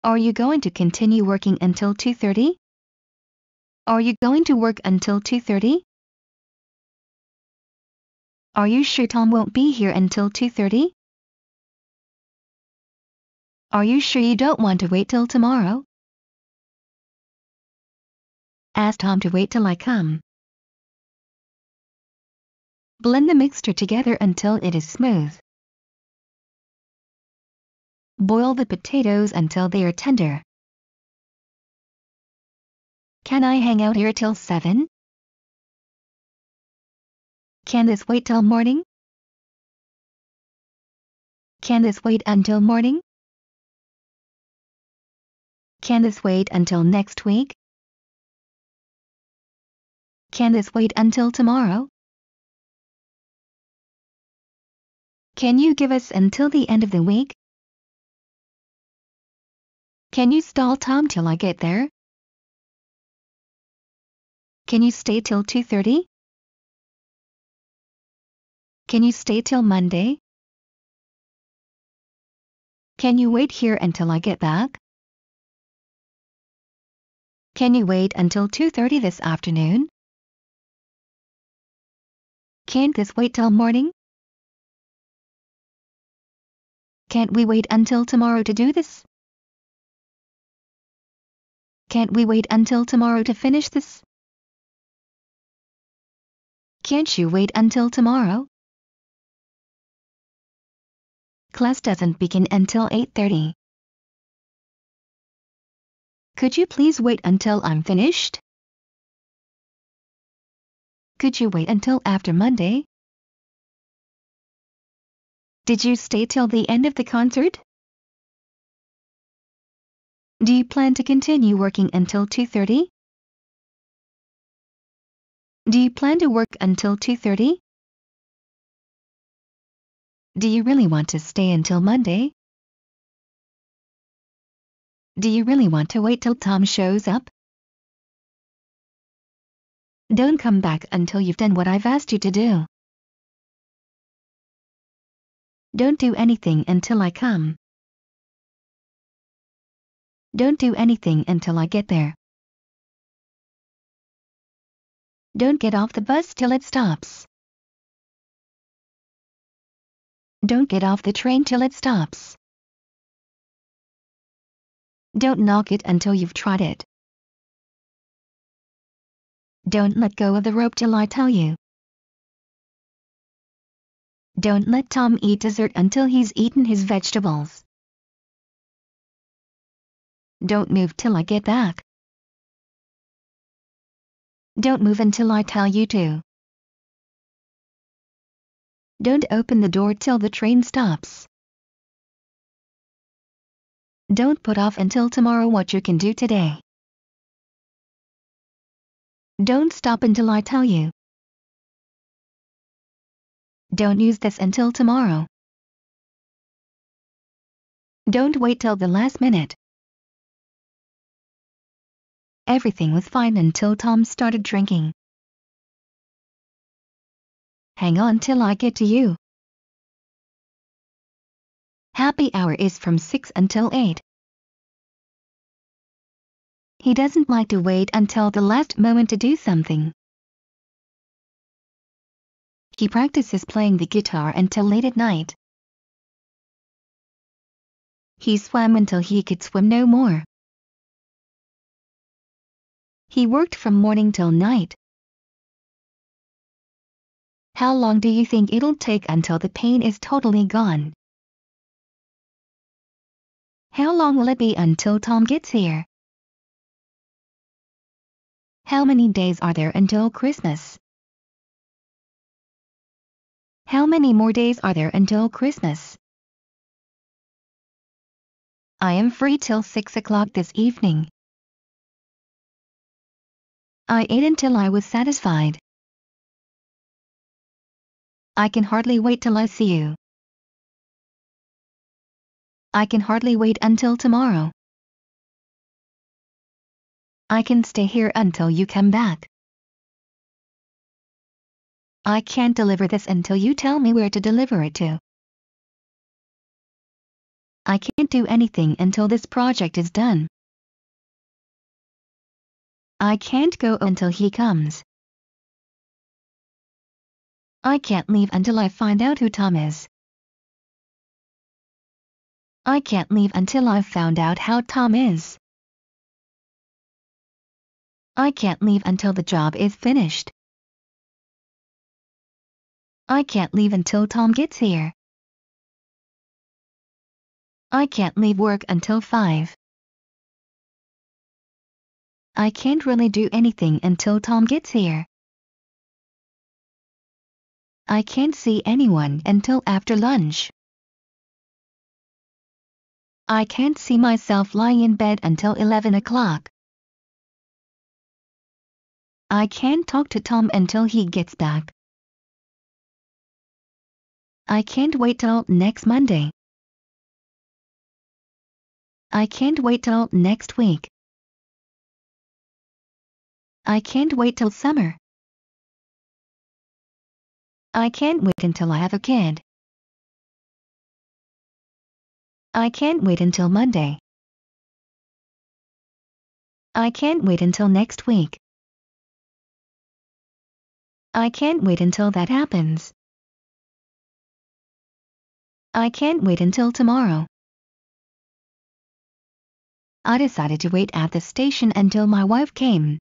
Are you going to continue working until 2:30? Are you going to work until 2:30? Are you sure Tom won't be here until 2:30? Are you sure you don't want to wait till tomorrow? Ask Tom to wait till I come. Blend the mixture together until it is smooth. Boil the potatoes until they are tender. Can I hang out here till 7? Can this wait till morning? Can this wait until morning? Can this wait until next week? Can this wait until tomorrow? Can you give us until the end of the week? Can you stall Tom till I get there? Can you stay till 2:30? Can you stay till Monday? Can you wait here until I get back? Can you wait until 2:30 this afternoon? Can't this wait till morning? Can't we wait until tomorrow to do this? Can't we wait until tomorrow to finish this? Can't you wait until tomorrow? Class doesn't begin until 8:30. Could you please wait until I'm finished? Could you wait until after Monday? Did you stay till the end of the concert? Do you plan to continue working until 2:30? Do you plan to work until 2:30? Do you really want to stay until Monday? Do you really want to wait till Tom shows up? Don't come back until you've done what I've asked you to do. Don't do anything until I come. Don't do anything until I get there. Don't get off the bus till it stops. Don't get off the train till it stops. Don't knock it until you've tried it. Don't let go of the rope till I tell you. Don't let Tom eat dessert until he's eaten his vegetables. Don't move till I get back. Don't move until I tell you to. Don't open the door till the train stops. Don't put off until tomorrow what you can do today. Don't stop until I tell you. Don't use this until tomorrow. Don't wait till the last minute. Everything was fine until Tom started drinking. Hang on till I get to you. Happy hour is from 6 until 8. He doesn't like to wait until the last moment to do something. He practices playing the guitar until late at night. He swam until he could swim no more. He worked from morning till night. How long do you think it'll take until the pain is totally gone? How long will it be until Tom gets here? How many days are there until Christmas? How many more days are there until Christmas? I am free till 6 o'clock this evening. I ate until I was satisfied. I can hardly wait till I see you. I can hardly wait until tomorrow. I can stay here until you come back. I can't deliver this until you tell me where to deliver it to. I can't do anything until this project is done. I can't go until he comes. I can't leave until I find out who Tom is. I can't leave until I've found out how Tom is. I can't leave until the job is finished. I can't leave until Tom gets here. I can't leave work until 5. I can't really do anything until Tom gets here. I can't see anyone until after lunch. I can't see myself lying in bed until 11 o'clock. I can't talk to Tom until he gets back. I can't wait till next Monday. I can't wait till next week. I can't wait till summer. I can't wait until I have a kid. I can't wait until Monday. I can't wait until next week. I can't wait until that happens. I can't wait until tomorrow. I decided to wait at the station until my wife came.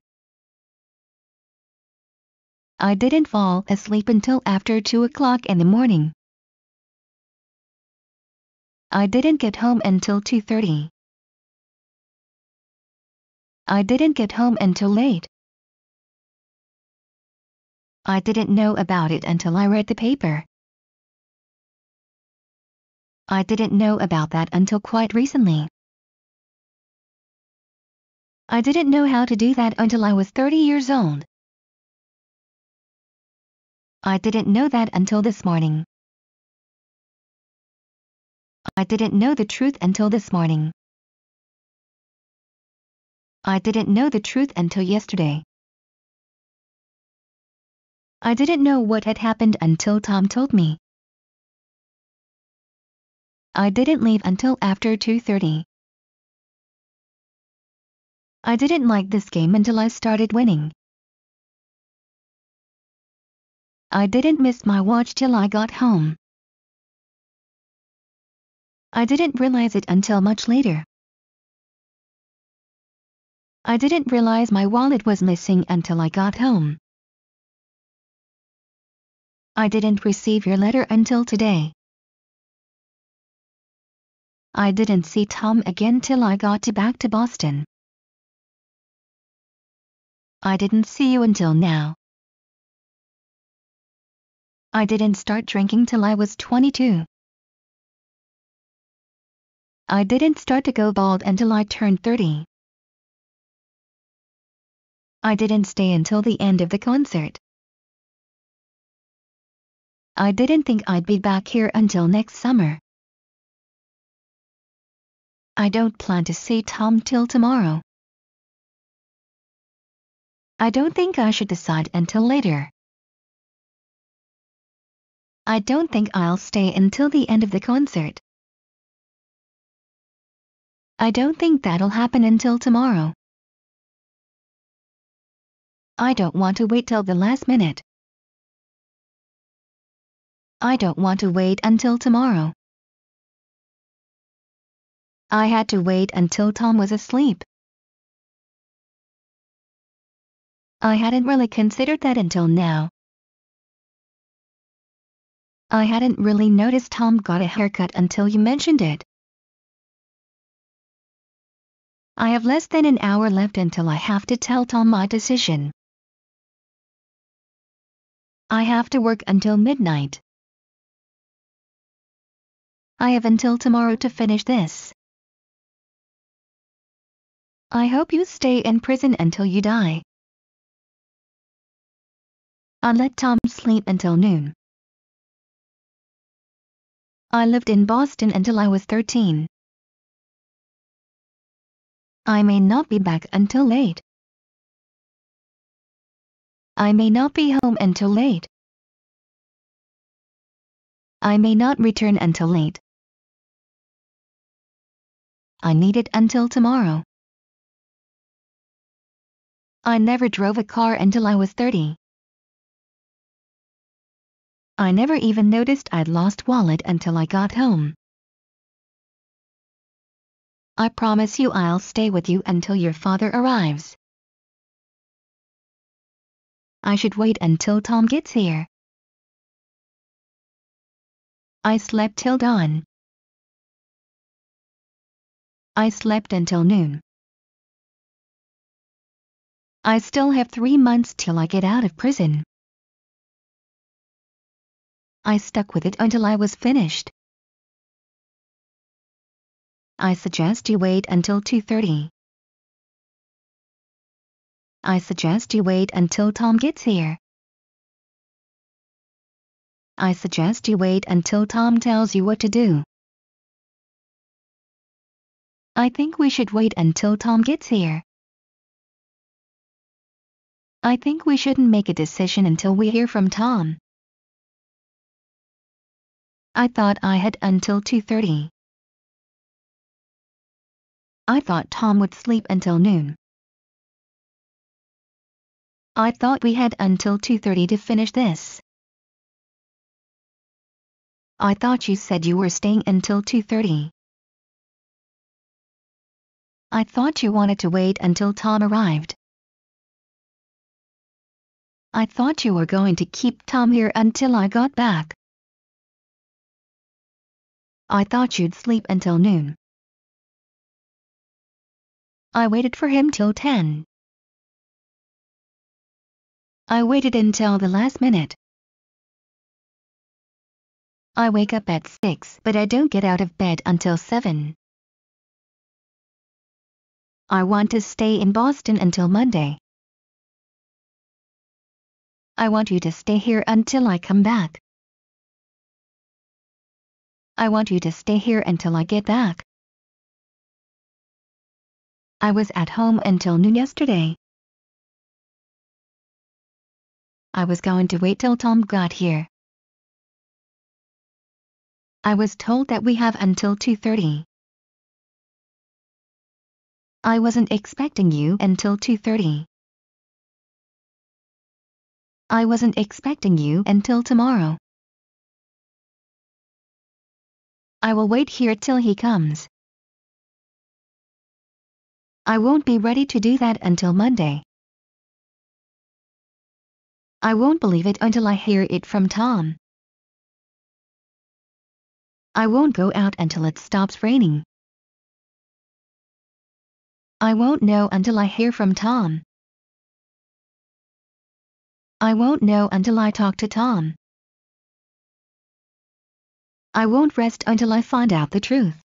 I didn't fall asleep until after 2 o'clock in the morning. I didn't get home until 2:30. I didn't get home until late. I didn't know about it until I read the paper. I didn't know about that until quite recently. I didn't know how to do that until I was 30 years old. I didn't know that until this morning. I didn't know the truth until this morning. I didn't know the truth until yesterday. I didn't know what had happened until Tom told me. I didn't leave until after 2:30. I didn't like this game until I started winning. I didn't miss my watch till I got home. I didn't realize it until much later. I didn't realize my wallet was missing until I got home. I didn't receive your letter until today. I didn't see Tom again till I got back to Boston. I didn't see you until now. I didn't start drinking till I was 22. I didn't start to go bald until I turned 30. I didn't stay until the end of the concert. I didn't think I'd be back here until next summer. I don't plan to see Tom till tomorrow. I don't think I should decide until later. I don't think I'll stay until the end of the concert. I don't think that'll happen until tomorrow. I don't want to wait till the last minute. I don't want to wait until tomorrow. I had to wait until Tom was asleep. I hadn't really considered that until now. I hadn't really noticed Tom got a haircut until you mentioned it. I have less than an hour left until I have to tell Tom my decision. I have to work until midnight. I have until tomorrow to finish this. I hope you stay in prison until you die. I let Tom sleep until noon. I lived in Boston until I was 13. I may not be back until late. I may not be home until late. I may not return until late. I need it until tomorrow. I never drove a car until I was 30. I never even noticed I'd lost wallet until I got home. I promise you I'll stay with you until your father arrives. I should wait until Tom gets here. I slept till dawn. I slept until noon. I still have 3 months till I get out of prison. I stuck with it until I was finished. I suggest you wait until 2:30. I suggest you wait until Tom gets here. I suggest you wait until Tom tells you what to do. I think we should wait until Tom gets here. I think we shouldn't make a decision until we hear from Tom. I thought I had until 2:30. I thought Tom would sleep until noon. I thought we had until 2:30 to finish this. I thought you said you were staying until 2:30. I thought you wanted to wait until Tom arrived. I thought you were going to keep Tom here until I got back. I thought you'd sleep until noon. I waited for him till 10. I waited until the last minute. I wake up at 6, but I don't get out of bed until 7. I want to stay in Boston until Monday. I want you to stay here until I come back. I want you to stay here until I get back. I was at home until noon yesterday. I was going to wait till Tom got here. I was told that we have until 2:30. I wasn't expecting you until 2:30. I wasn't expecting you until tomorrow. I will wait here till he comes. I won't be ready to do that until Monday. I won't believe it until I hear it from Tom. I won't go out until it stops raining. I won't know until I hear from Tom. I won't know until I talk to Tom. I won't rest until I find out the truth.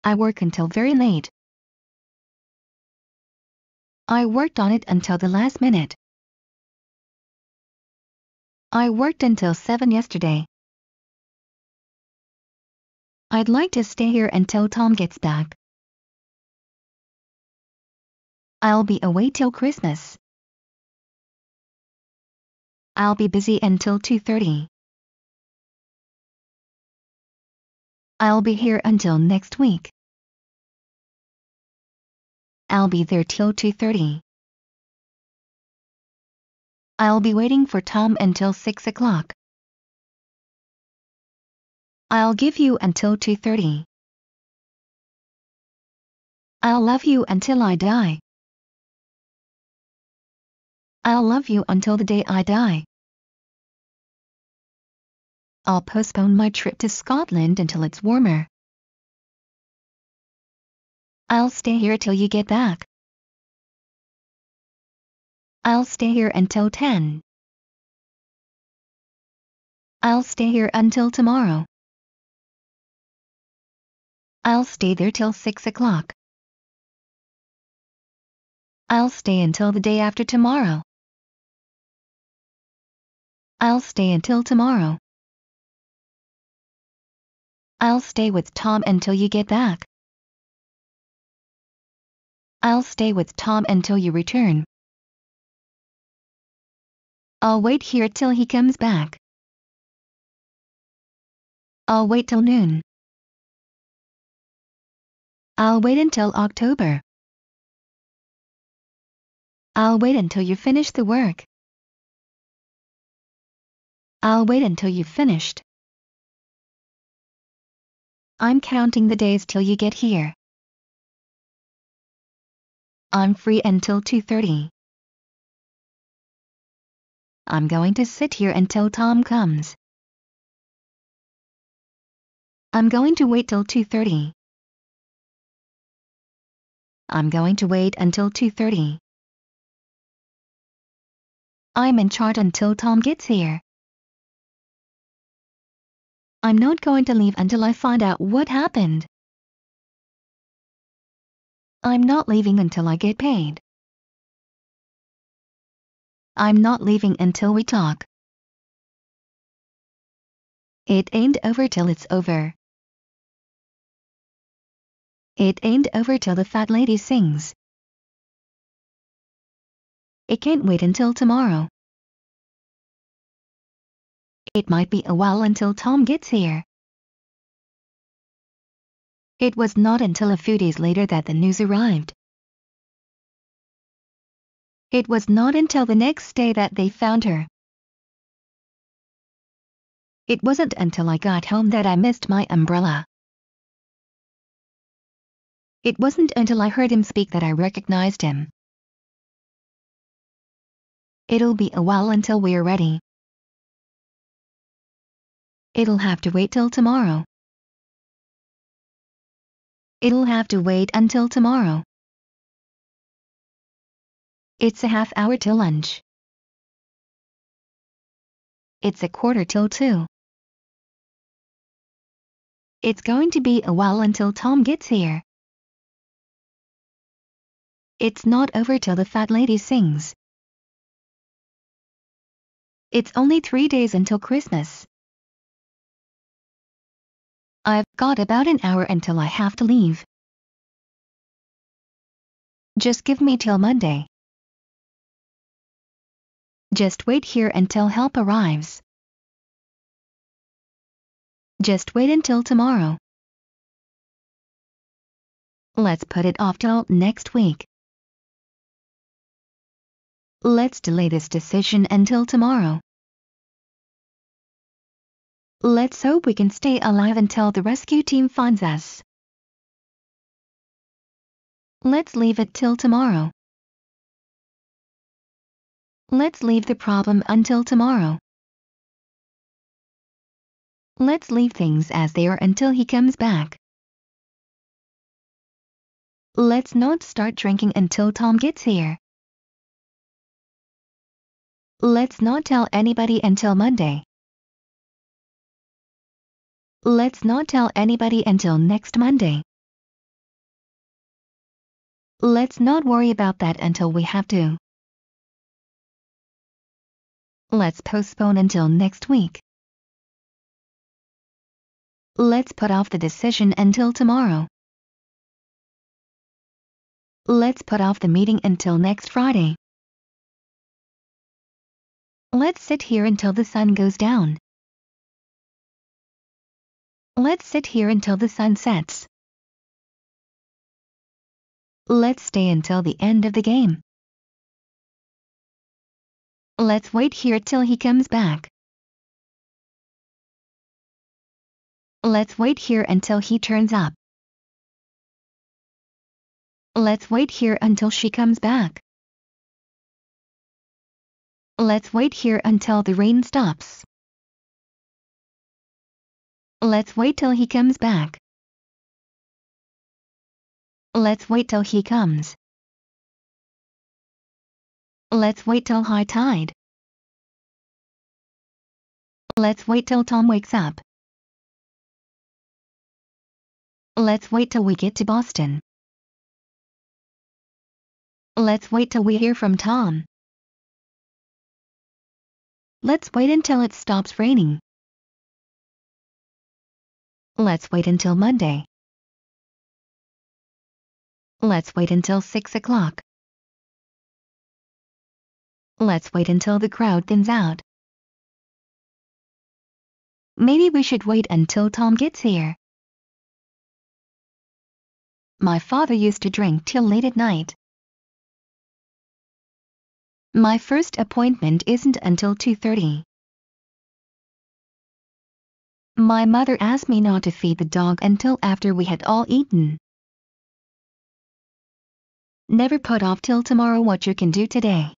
I work until very late. I worked on it until the last minute. I worked until 7 yesterday. I'd like to stay here until Tom gets back. I'll be away till Christmas. I'll be busy until 2:30. I'll be here until next week. I'll be there till 2:30. I'll be waiting for Tom until 6 o'clock. I'll give you until 2:30. I'll love you until I die. I'll love you until the day I die. I'll postpone my trip to Scotland until it's warmer. I'll stay here till you get back. I'll stay here until 10. I'll stay here until tomorrow. I'll stay there till 6 o'clock. I'll stay until the day after tomorrow. I'll stay until tomorrow. I'll stay with Tom until you get back. I'll stay with Tom until you return. I'll wait here till he comes back. I'll wait till noon. I'll wait until October. I'll wait until you finish the work. I'll wait until you've finished. I'm counting the days till you get here. I'm free until 2:30. I'm going to sit here until Tom comes. I'm going to wait till 2:30. I'm going to wait until 2:30. I'm in charge until Tom gets here. I'm not going to leave until I find out what happened. I'm not leaving until I get paid. I'm not leaving until we talk. It ain't over till it's over. It ain't over till the fat lady sings. It can't wait until tomorrow. It might be a while until Tom gets here. It was not until a few days later that the news arrived. It was not until the next day that they found her. It wasn't until I got home that I missed my umbrella. It wasn't until I heard him speak that I recognized him. It'll be a while until we're ready. It'll have to wait till tomorrow. It'll have to wait until tomorrow. It's a half hour till lunch. It's a quarter till 2. It's going to be a while until Tom gets here. It's not over till the fat lady sings. It's only 3 days until Christmas. I've got about an hour until I have to leave. Just give me till Monday. Just wait here until help arrives. Just wait until tomorrow. Let's put it off till next week. Let's delay this decision until tomorrow. Let's hope we can stay alive until the rescue team finds us. Let's leave it till tomorrow. Let's leave the problem until tomorrow. Let's leave things as they are until he comes back. Let's not start drinking until Tom gets here. Let's not tell anybody until Monday. Let's not tell anybody until next Monday. Let's not worry about that until we have to. Let's postpone until next week. Let's put off the decision until tomorrow. Let's put off the meeting until next Friday. Let's sit here until the sun goes down. Let's sit here until the sun sets. Let's stay until the end of the game. Let's wait here till he comes back. Let's wait here until he turns up. Let's wait here until she comes back. Let's wait here until the rain stops. Let's wait till he comes back. Let's wait till he comes. Let's wait till high tide. Let's wait till Tom wakes up. Let's wait till we get to Boston. Let's wait till we hear from Tom. Let's wait until it stops raining. Let's wait until Monday. Let's wait until 6 o'clock. Let's wait until the crowd thins out. Maybe we should wait until Tom gets here. My father used to drink till late at night. My first appointment isn't until 2:30. My mother asked me not to feed the dog until after we had all eaten. Never put off till tomorrow what you can do today.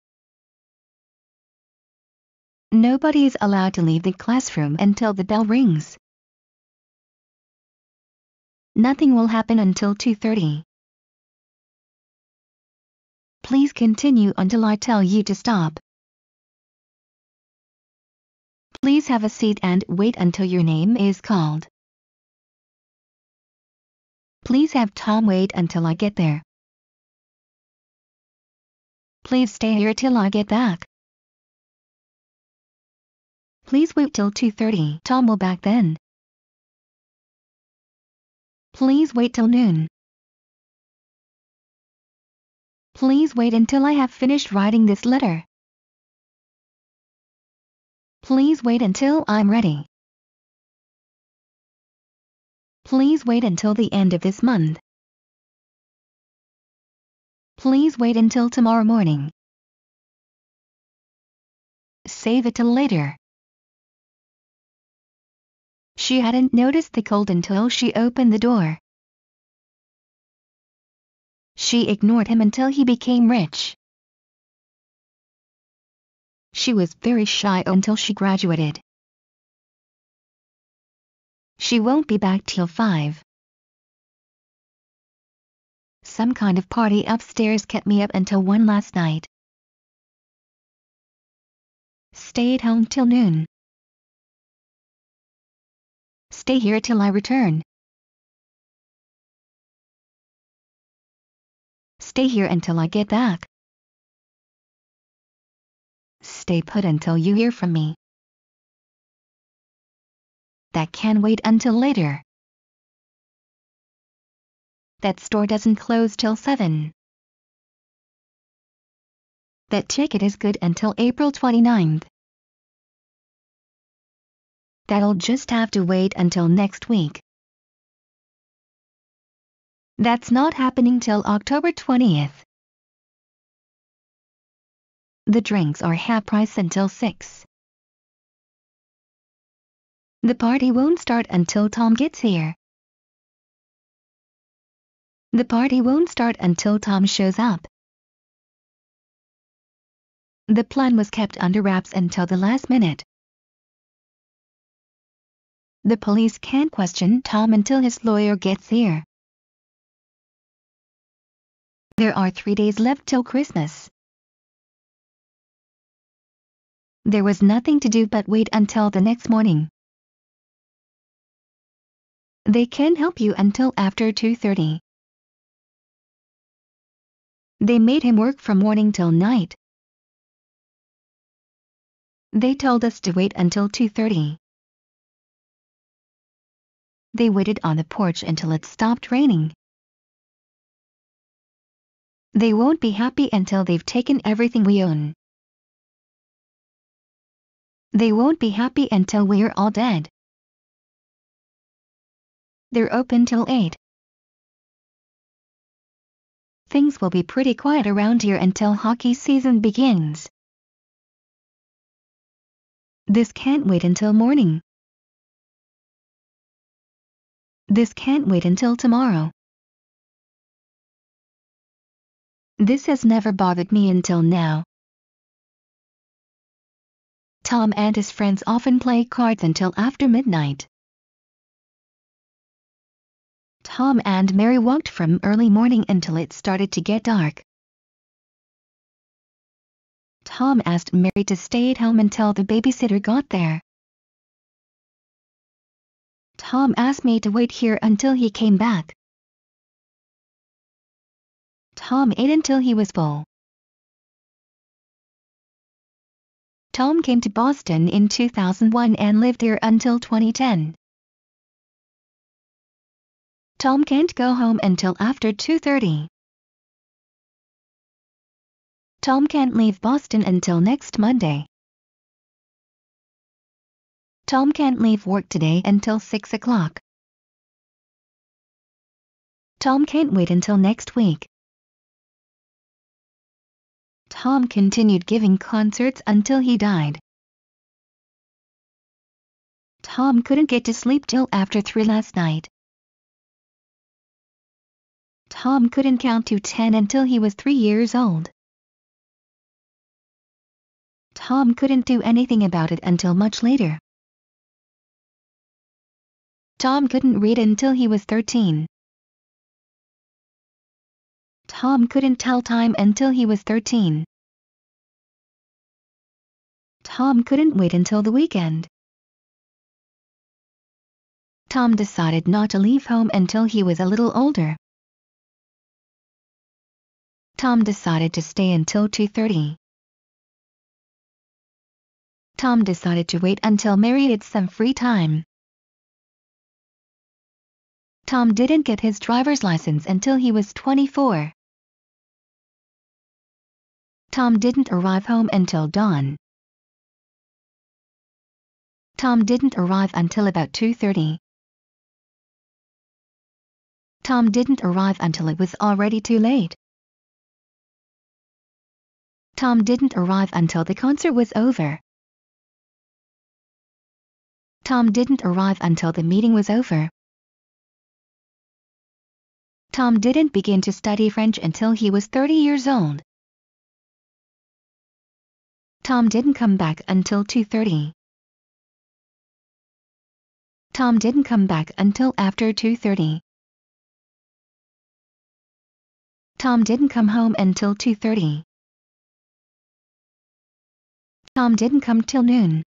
Nobody is allowed to leave the classroom until the bell rings. Nothing will happen until 2:30. Please continue until I tell you to stop. Please have a seat and wait until your name is called. Please have Tom wait until I get there. Please stay here till I get back. Please wait till 2:30. Tom will back then. Please wait till noon. Please wait until I have finished writing this letter. Please wait until I'm ready. Please wait until the end of this month. Please wait until tomorrow morning. Save it till later. She hadn't noticed the cold until she opened the door. She ignored him until he became rich. She was very shy until she graduated. She won't be back till 5. Some kind of party upstairs kept me up until 1 last night. Stayed home till noon. Stay here till I return. Stay here until I get back. Stay put until you hear from me. That can wait until later. That store doesn't close till 7. That ticket is good until April 29th. That'll just have to wait until next week. That's not happening till October 20th. The drinks are half price until 6. The party won't start until Tom gets here. The party won't start until Tom shows up. The plan was kept under wraps until the last minute. The police can't question Tom until his lawyer gets here. There are 3 days left till Christmas. There was nothing to do but wait until the next morning. They can't help you until after 2:30. They made him work from morning till night. They told us to wait until 2:30. They waited on the porch until it stopped raining. They won't be happy until they've taken everything we own. They won't be happy until we're all dead. They're open till 8. Things will be pretty quiet around here until hockey season begins. This can't wait until morning. This can't wait until tomorrow. This has never bothered me until now. Tom and his friends often play cards until after midnight. Tom and Mary walked from early morning until it started to get dark. Tom asked Mary to stay at home until the babysitter got there. Tom asked me to wait here until he came back. Tom ate until he was full. Tom came to Boston in 2001 and lived here until 2010. Tom can't go home until after 2:30. Tom can't leave Boston until next Monday. Tom can't leave work today until 6 o'clock. Tom can't wait until next week. Tom continued giving concerts until he died. Tom couldn't get to sleep till after 3 last night. Tom couldn't count to 10 until he was 3 years old. Tom couldn't do anything about it until much later. Tom couldn't read until he was 13. Tom couldn't tell time until he was 13. Tom couldn't wait until the weekend. Tom decided not to leave home until he was a little older. Tom decided to stay until 2:30. Tom decided to wait until Mary had some free time. Tom didn't get his driver's license until he was 24. Tom didn't arrive home until dawn. Tom didn't arrive until about 2:30. Tom didn't arrive until it was already too late. Tom didn't arrive until the concert was over. Tom didn't arrive until the meeting was over. Tom didn't begin to study French until he was 30 years old. Tom didn't come back until 2:30. Tom didn't come back until after 2:30. Tom didn't come home until 2:30. Tom didn't come till noon.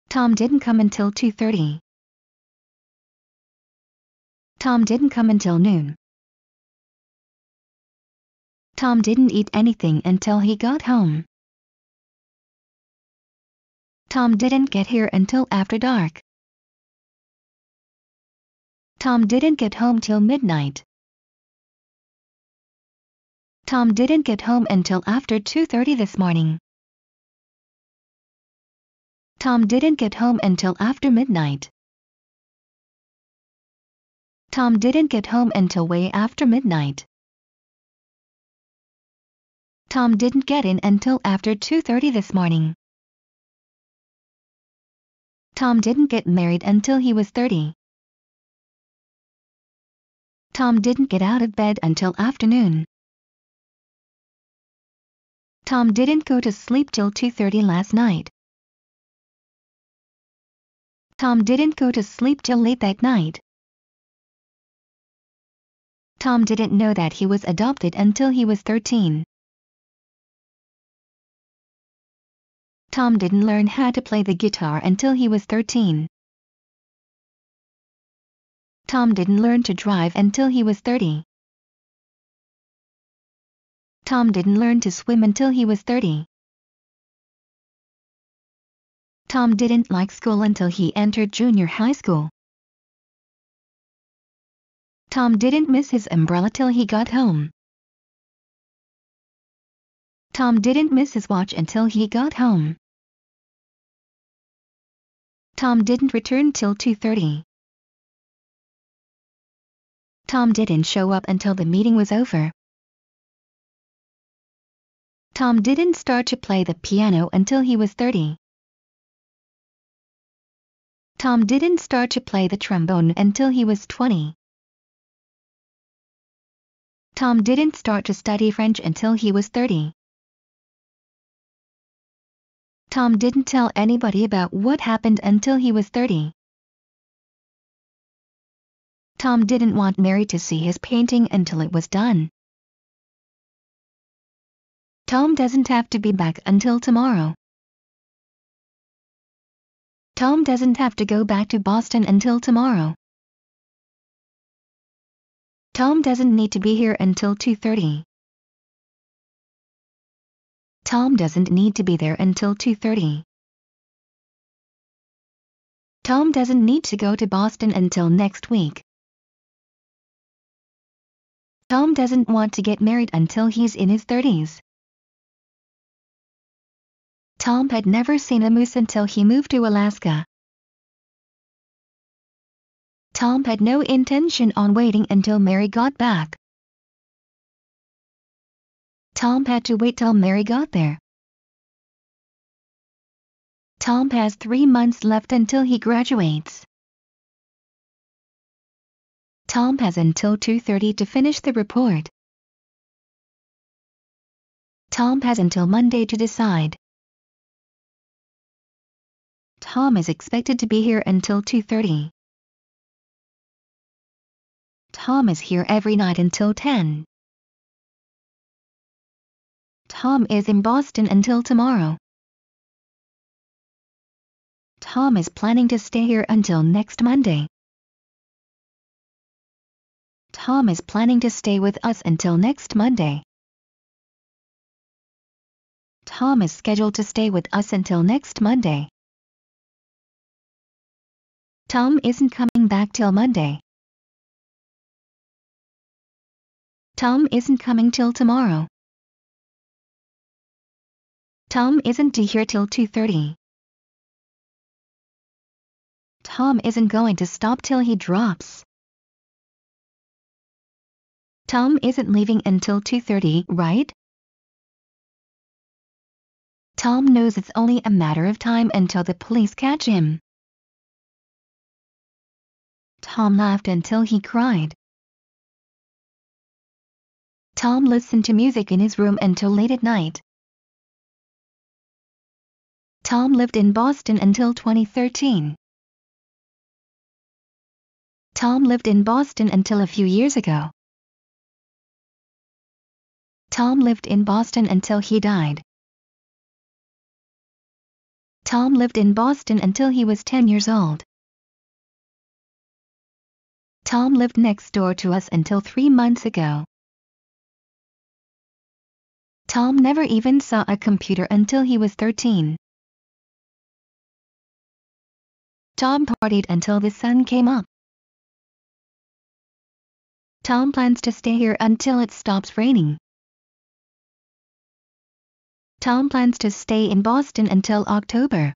Tom didn't come until 2:30. Tom didn't come until noon. Tom didn't eat anything until he got home. Tom didn't get here until after dark. Tom didn't get home till midnight. Tom didn't get home until after 2:30 this morning. Tom didn't get home until after midnight. Tom didn't get home until way after midnight. Tom didn't get in until after 2:30 this morning. Tom didn't get married until he was 30. Tom didn't get out of bed until afternoon. Tom didn't go to sleep till 2:30 last night. Tom didn't go to sleep till late that night. Tom didn't know that he was adopted until he was 13. Tom didn't learn how to play the guitar until he was 13. Tom didn't learn to drive until he was 30. Tom didn't learn to swim until he was 30. Tom didn't like school until he entered junior high school. Tom didn't miss his umbrella till he got home. Tom didn't miss his watch until he got home. Tom didn't return till 2:30. Tom didn't show up until the meeting was over. Tom didn't start to play the piano until he was 30. Tom didn't start to play the trombone until he was 20. Tom didn't start to study French until he was 30. Tom didn't tell anybody about what happened until he was 30. Tom didn't want Mary to see his painting until it was done. Tom doesn't have to be back until tomorrow. Tom doesn't have to go back to Boston until tomorrow. Tom doesn't need to be here until 2:30. Tom doesn't need to be there until 2:30. Tom doesn't need to go to Boston until next week. Tom doesn't want to get married until he's in his 30s. Tom had never seen a moose until he moved to Alaska. Tom had no intention on waiting until Mary got back. Tom had to wait till Mary got there. Tom has 3 months left until he graduates. Tom has until 2:30 to finish the report. Tom has until Monday to decide. Tom is expected to be here until 2:30. Tom is here every night until 10. Tom is in Boston until tomorrow. Tom is planning to stay here until next Monday. Tom is planning to stay with us until next Monday. Tom is scheduled to stay with us until next Monday. Tom isn't coming back till Monday. Tom isn't coming till tomorrow. Tom isn't due here till 2:30. Tom isn't going to stop till he drops. Tom isn't leaving until 2:30, right? Tom knows it's only a matter of time until the police catch him. Tom laughed until he cried. Tom listened to music in his room until late at night. Tom lived in Boston until 2013. Tom lived in Boston until a few years ago. Tom lived in Boston until he died. Tom lived in Boston until he was 10 years old. Tom lived next door to us until 3 months ago. Tom never even saw a computer until he was 13. Tom partied until the sun came up. Tom plans to stay here until it stops raining. Tom plans to stay in Boston until October.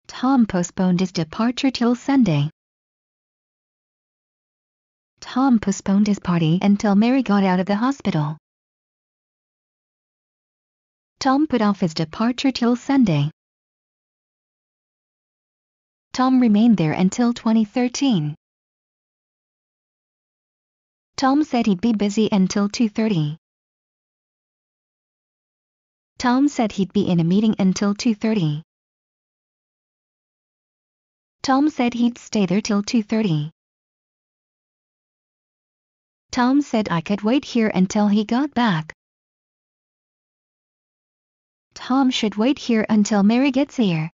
Tom postponed his departure till Sunday. Tom postponed his party until Mary got out of the hospital. Tom put off his departure till Sunday. Tom remained there until 2013. Tom said he'd be busy until 2:30. Tom said he'd be in a meeting until 2:30. Tom said he'd stay there till 2:30. Tom said I could wait here until he got back. Tom should wait here until Mary gets here.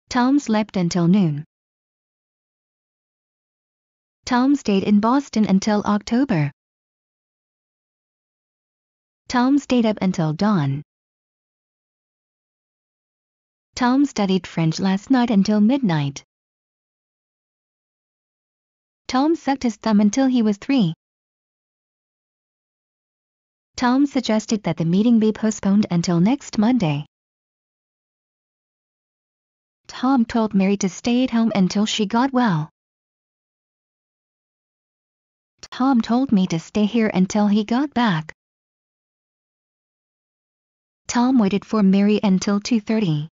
Tom slept until noon. Tom stayed in Boston until October. Tom stayed up until dawn. Tom studied French last night until midnight. Tom sucked his thumb until he was 3. Tom suggested that the meeting be postponed until next Monday. Tom told Mary to stay at home until she got well. Tom told me to stay here until he got back. Tom waited for Mary until 2:30.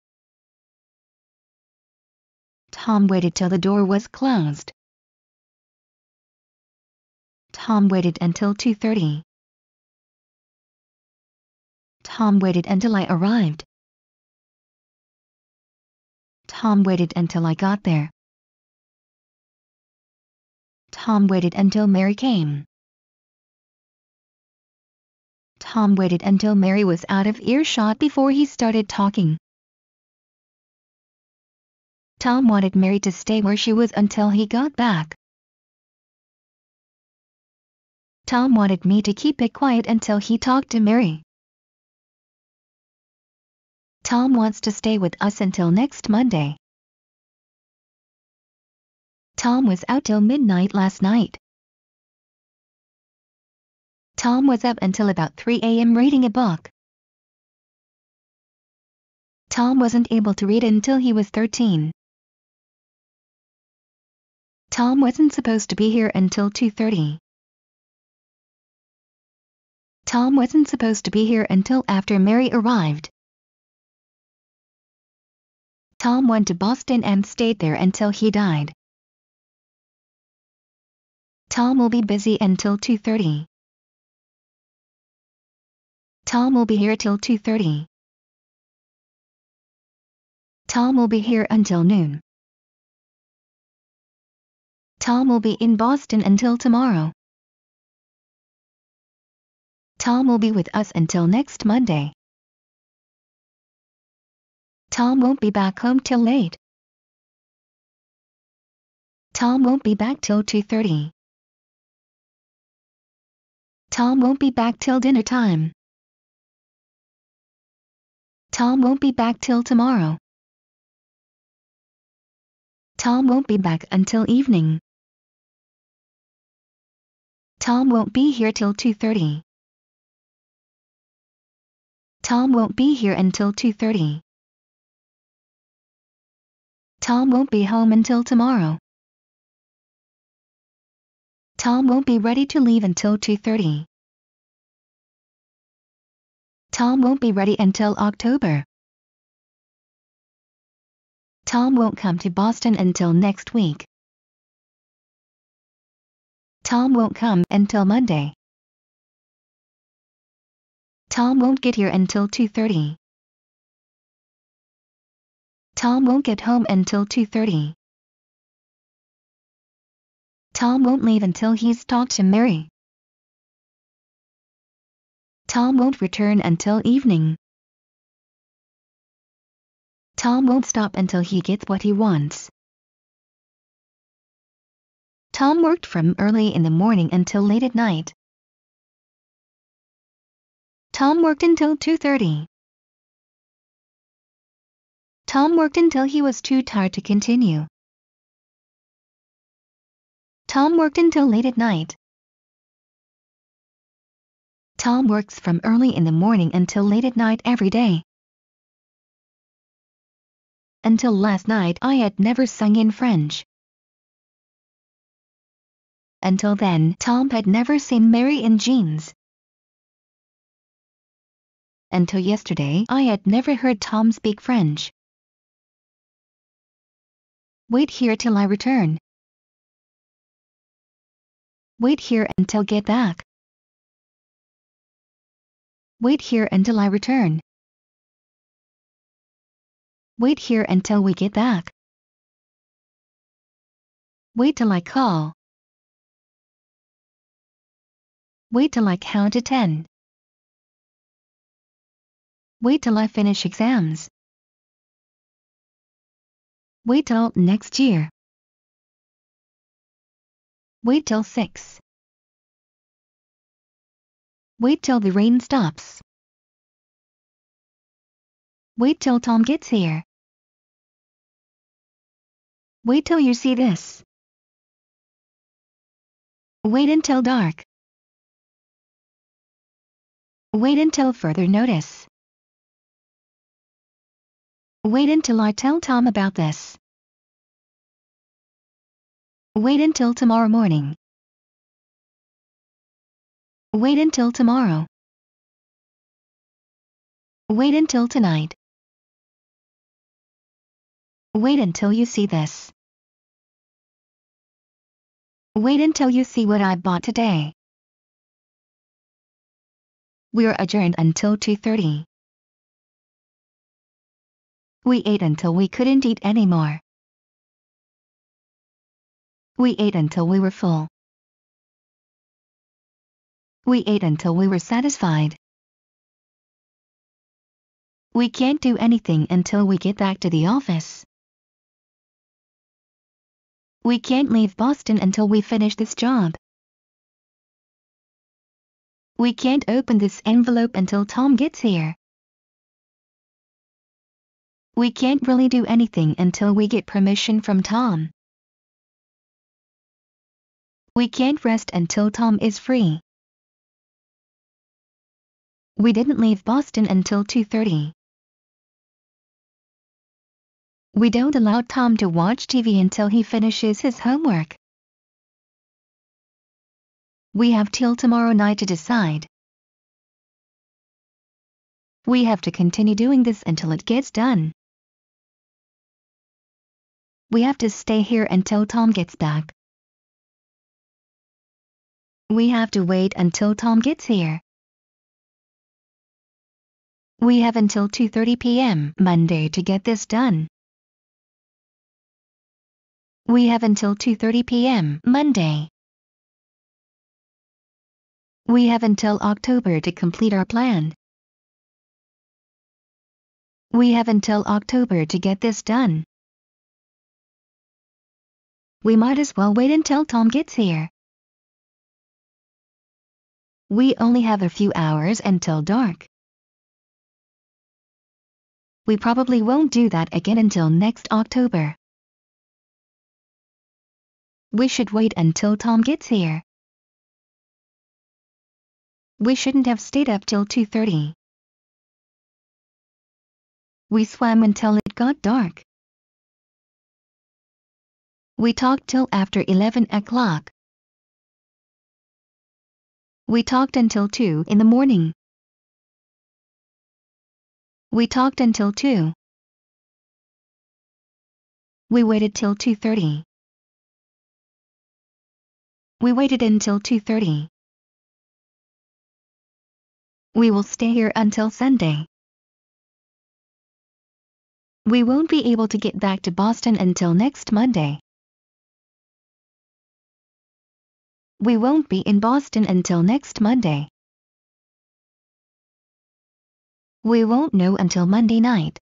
Tom waited till the door was closed. Tom waited until 2:30. Tom waited until I arrived. Tom waited until I got there. Tom waited until Mary came. Tom waited until Mary was out of earshot before he started talking. Tom wanted Mary to stay where she was until he got back. Tom wanted me to keep it quiet until he talked to Mary. Tom wants to stay with us until next Monday. Tom was out till midnight last night. Tom was up until about 3 a.m. reading a book. Tom wasn't able to read until he was 13. Tom wasn't supposed to be here until 2:30. Tom wasn't supposed to be here until after Mary arrived. Tom went to Boston and stayed there until he died. Tom will be busy until 2:30. Tom will be here till 2:30. Tom will be here until noon. Tom will be in Boston until tomorrow. Tom will be with us until next Monday. Tom won't be back home till late. Tom won't be back till 2:30. Tom won't be back till dinner time. Tom won't be back till tomorrow. Tom won't be back until evening. Tom won't be here till 2:30. Tom won't be here until 2:30. Tom won't be home until tomorrow. Tom won't be ready to leave until 2:30. Tom won't be ready until October. Tom won't come to Boston until next week. Tom won't come until Monday. Tom won't get here until 2:30. Tom won't get home until 2:30. Tom won't leave until he's talked to Mary. Tom won't return until evening. Tom won't stop until he gets what he wants. Tom worked from early in the morning until late at night. Tom worked until 2:30. Tom worked until he was too tired to continue. Tom worked until late at night. Tom works from early in the morning until late at night every day. Until last night I had never sung in French. Until then Tom had never seen Mary in jeans. Until yesterday I had never heard Tom speak French. Wait here till I return. Wait here until get back. Wait here until I return. Wait here until we get back. Wait till I call. Wait till I count to 10. Wait till I finish exams. Wait till next year. Wait till 6. Wait till the rain stops. Wait till Tom gets here. Wait till you see this. Wait until dark. Wait until further notice. Wait until I tell Tom about this. Wait until tomorrow morning. Wait until tomorrow. Wait until tonight. Wait until you see this. Wait until you see what I bought today. We're adjourned until 2:30. We ate until we couldn't eat anymore. We ate until we were full. We ate until we were satisfied. We can't do anything until we get back to the office. We can't leave Boston until we finish this job. We can't open this envelope until Tom gets here. We can't really do anything until we get permission from Tom. We can't rest until Tom is free. We didn't leave Boston until 2:30. We don't allow Tom to watch TV until he finishes his homework. We have till tomorrow night to decide. We have to continue doing this until it gets done. We have to stay here until Tom gets back. We have to wait until Tom gets here. We have until 2:30 p.m. Monday to get this done. We have until 2:30 p.m. Monday. We have until October to complete our plan. We have until October to get this done. We might as well wait until Tom gets here. We only have a few hours until dark. We probably won't do that again until next October. We should wait until Tom gets here. We shouldn't have stayed up till 2:30. We swam until it got dark. We talked till after 11 o'clock. We talked until 2 in the morning. We talked until 2. We waited till 2:30. We waited until 2:30. We will stay here until Sunday. We won't be able to get back to Boston until next Monday. We won't be in Boston until next Monday. We won't know until Monday night.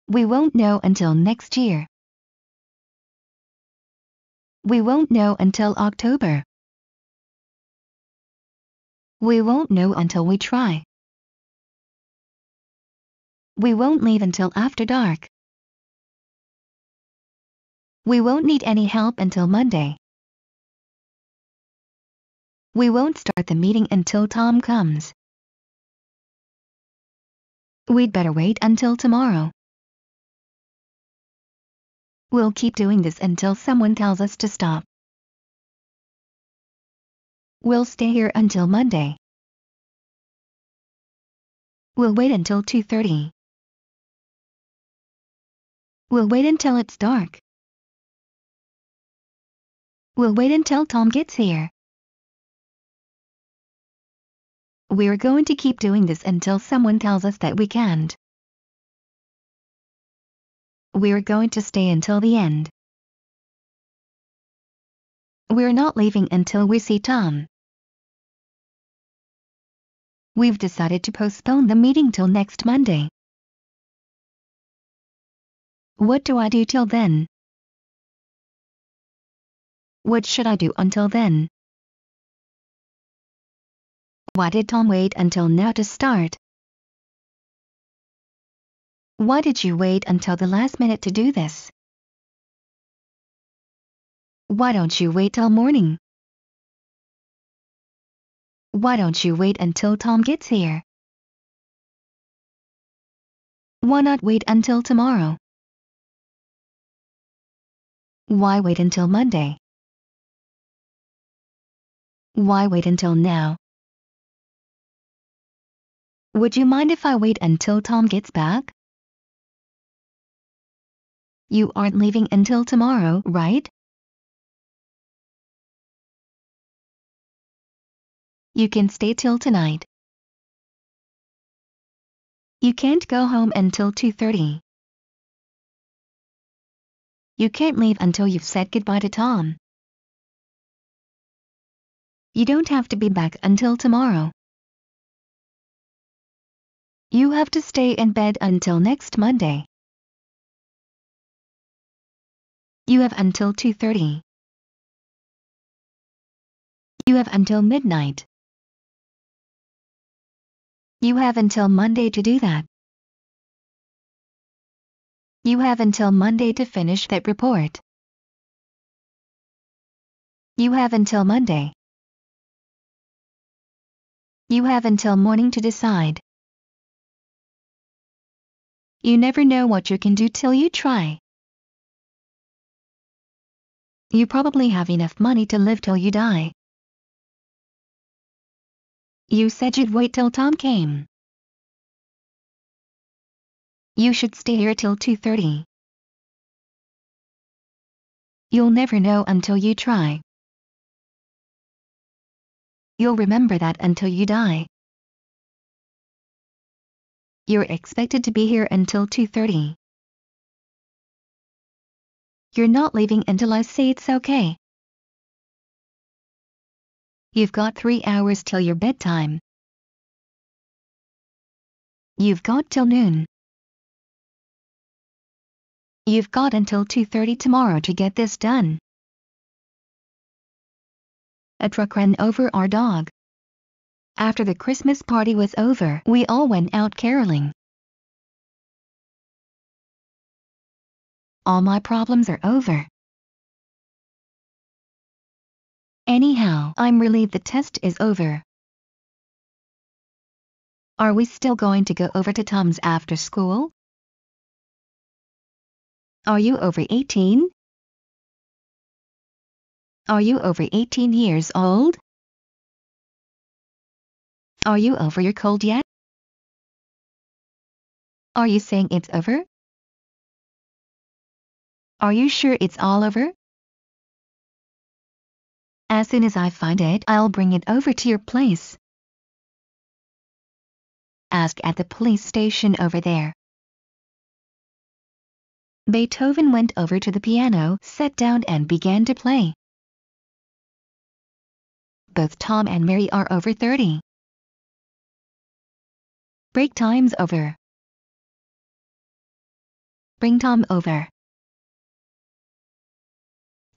We won't know until next year. We won't know until October. We won't know until we try. We won't leave until after dark. We won't need any help until Monday. We won't start the meeting until Tom comes. We'd better wait until tomorrow. We'll keep doing this until someone tells us to stop. We'll stay here until Monday. We'll wait until 2:30. We'll wait until it's dark. We'll wait until Tom gets here. We're going to keep doing this until someone tells us that we can't. We're going to stay until the end. We're not leaving until we see Tom. We've decided to postpone the meeting till next Monday. What do I do till then? What should I do until then? Why did Tom wait until now to start? Why did you wait until the last minute to do this? Why don't you wait till morning? Why don't you wait until Tom gets here? Why not wait until tomorrow? Why wait until Monday? Why wait until now? Would you mind if I wait until Tom gets back? You aren't leaving until tomorrow, right? You can stay till tonight. You can't go home until 2:30. You can't leave until you've said goodbye to Tom. You don't have to be back until tomorrow. You have to stay in bed until next Monday. You have until 2:30. You have until midnight. You have until Monday to do that. You have until Monday to finish that report. You have until Monday. You have until morning to decide. You never know what you can do till you try. You probably have enough money to live till you die. You said you'd wait till Tom came. You should stay here till 2:30. You'll never know until you try. You'll remember that until you die. You're expected to be here until 2:30. You're not leaving until I say it's okay. You've got 3 hours till your bedtime. You've got till noon. You've got until 2:30 tomorrow to get this done. A truck ran over our dog. After the Christmas party was over, we all went out caroling. All my problems are over. Anyhow, I'm relieved the test is over. Are we still going to go over to Tom's after school? Are you over 18? Are you over 18 years old? Are you over your cold yet? Are you saying it's over? Are you sure it's all over? As soon as I find it, I'll bring it over to your place. Ask at the police station over there. Beethoven went over to the piano, sat down and began to play. Both Tom and Mary are over 30. Break time's over. Bring Tom over.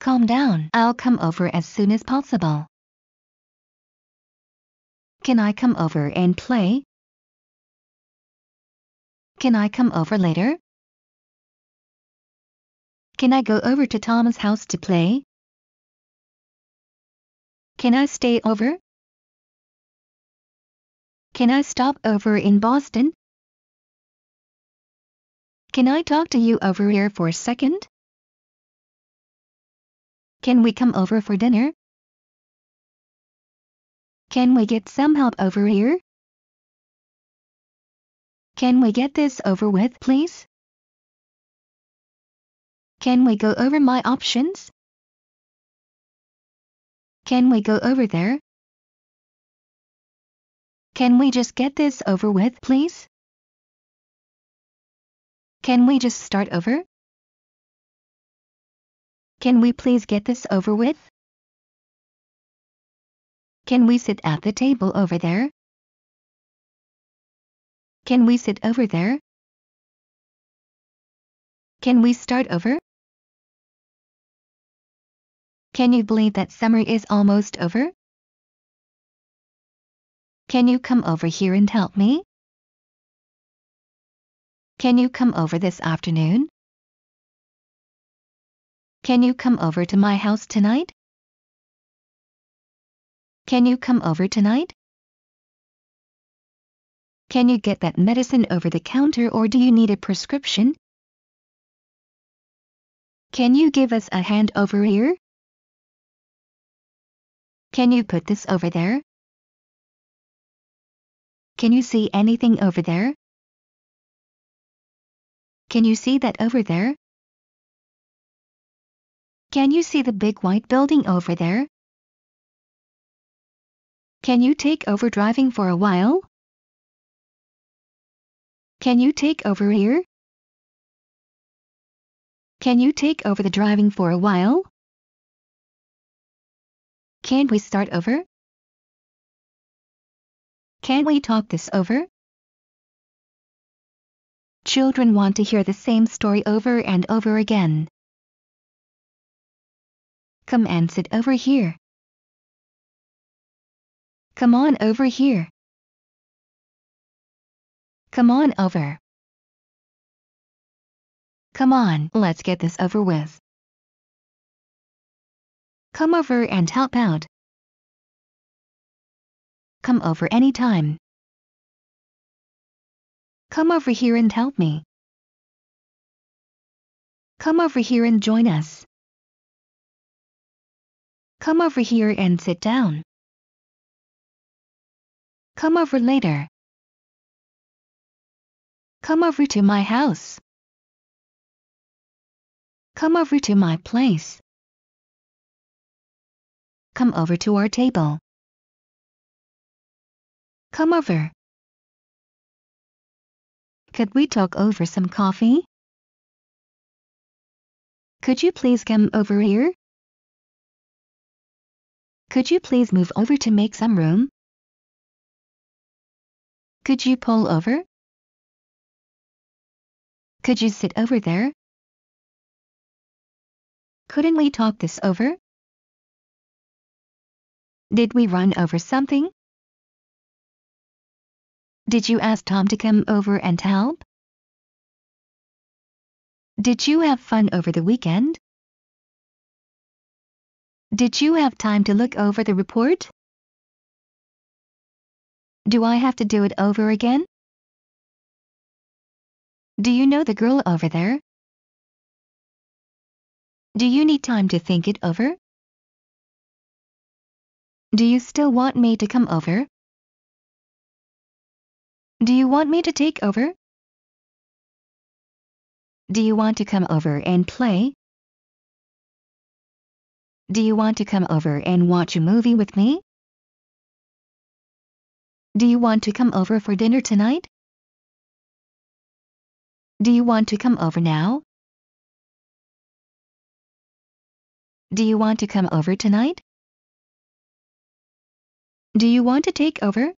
Calm down, I'll come over as soon as possible. Can I come over and play? Can I come over later? Can I go over to Tom's house to play? Can I stay over? Can I stop over in Boston? Can I talk to you over here for a second? Can we come over for dinner? Can we get some help over here? Can we get this over with, please? Can we go over my options? Can we go over there? Can we just get this over with, please? Can we just start over? Can we please get this over with? Can we sit at the table over there? Can we sit over there? Can we start over? Can you believe that summer is almost over? Can you come over here and help me? Can you come over this afternoon? Can you come over to my house tonight? Can you come over tonight? Can you get that medicine over the counter or do you need a prescription? Can you give us a hand over here? Can you put this over there? Can you see anything over there? Can you see that over there? Can you see the big white building over there? Can you take over driving for a while? Can you take over here? Can you take over the driving for a while? Can't we start over? Can't we talk this over? Children want to hear the same story over and over again. Come and sit over here. Come on over here. Come on over. Come on, let's get this over with. Come over and help out. Come over anytime. Come over here and help me. Come over here and join us. Come over here and sit down. Come over later. Come over to my house. Come over to my place. Come over to our table. Come over. Could we talk over some coffee? Could you please come over here? Could you please move over to make some room? Could you pull over? Could you sit over there? Couldn't we talk this over? Did we run over something? Did you ask Tom to come over and help? Did you have fun over the weekend? Did you have time to look over the report? Do I have to do it over again? Do you know the girl over there? Do you need time to think it over? Do you still want me to come over? Do you want me to take over? Do you want to come over and play? Do you want to come over and watch a movie with me? Do you want to come over for dinner tonight? Do you want to come over now? Do you want to come over tonight? Do you want to take over?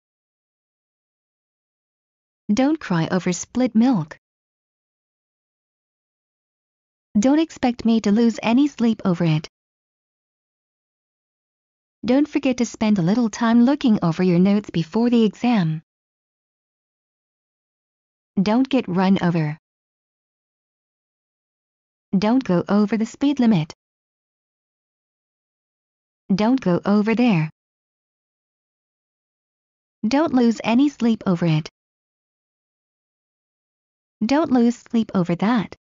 Don't cry over split milk. Don't expect me to lose any sleep over it. Don't forget to spend a little time looking over your notes before the exam. Don't get run over. Don't go over the speed limit. Don't go over there. Don't lose any sleep over it. Don't lose sleep over that.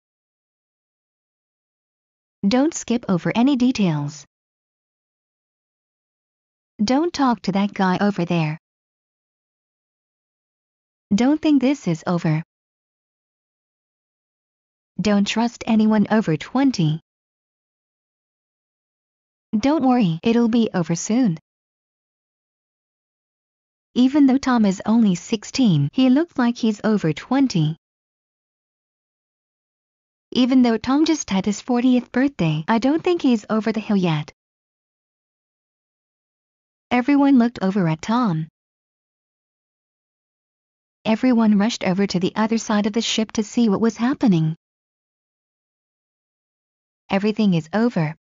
Don't skip over any details. Don't talk to that guy over there. Don't think this is over. Don't trust anyone over 20. Don't worry, it'll be over soon. Even though Tom is only 16, he looks like he's over 20. Even though Tom just had his 40th birthday, I don't think he's over the hill yet. Everyone looked over at Tom. Everyone rushed over to the other side of the ship to see what was happening. Everything is over.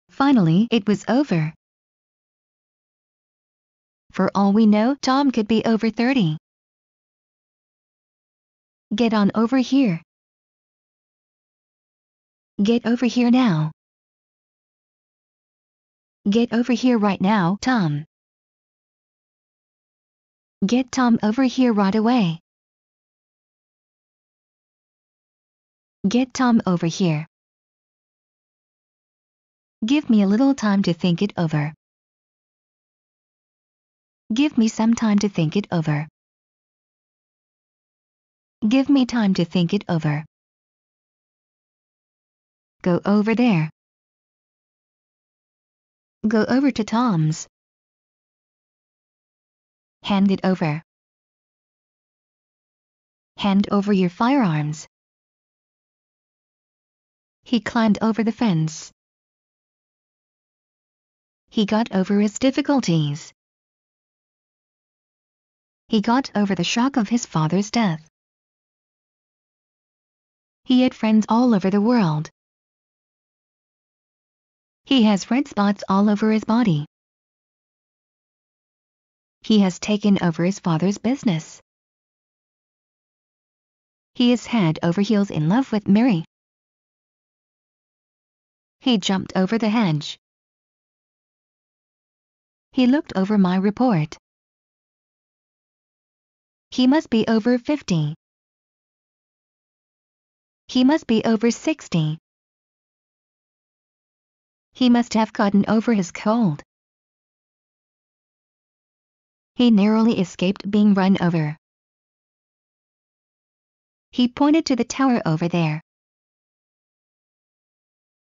Finally, it was over. For all we know, Tom could be over 30. Get on over here. Get over here now. Get over here right now, Tom. Get Tom over here right away. Get Tom over here. Give me a little time to think it over. Give me some time to think it over. Give me time to think it over. Go over there. Go over to Tom's. Hand it over. Hand over your firearms. He climbed over the fence. He got over his difficulties. He got over the shock of his father's death. He had friends all over the world. He has red spots all over his body. He has taken over his father's business. He is head over heels in love with Mary. He jumped over the hedge. He looked over my report. He must be over 50. He must be over 60. He must have gotten over his cold. He narrowly escaped being run over. He pointed to the tower over there.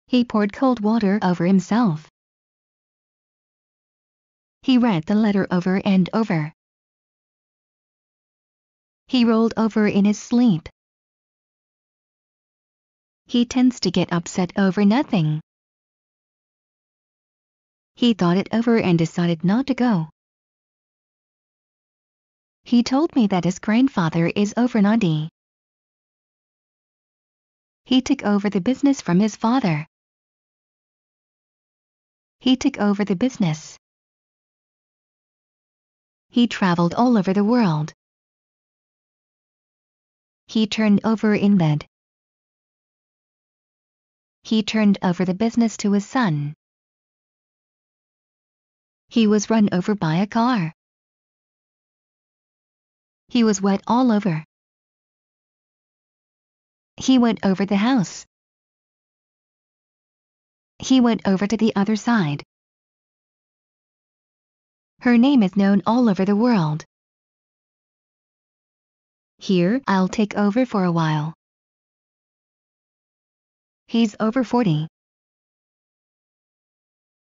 He poured cold water over himself. He read the letter over and over. He rolled over in his sleep. He tends to get upset over nothing. He thought it over and decided not to go. He told me that his grandfather is over 90. He took over the business from his father. He took over the business. He traveled all over the world. He turned over in bed. He turned over the business to his son. He was run over by a car. He was wet all over. He went over the house. He went over to the other side. Her name is known all over the world. Here, I'll take over for a while. He's over 40.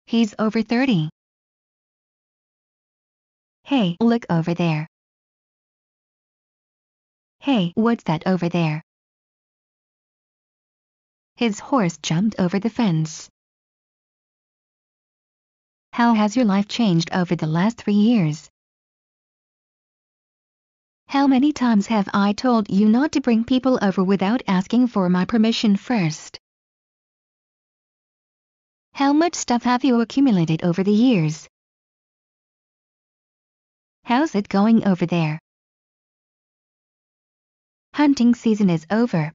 He's over 30. Hey, look over there. Hey, what's that over there? His horse jumped over the fence. How has your life changed over the last 3 years? How many times have I told you not to bring people over without asking for my permission first? How much stuff have you accumulated over the years? How's it going over there? Hunting season is over.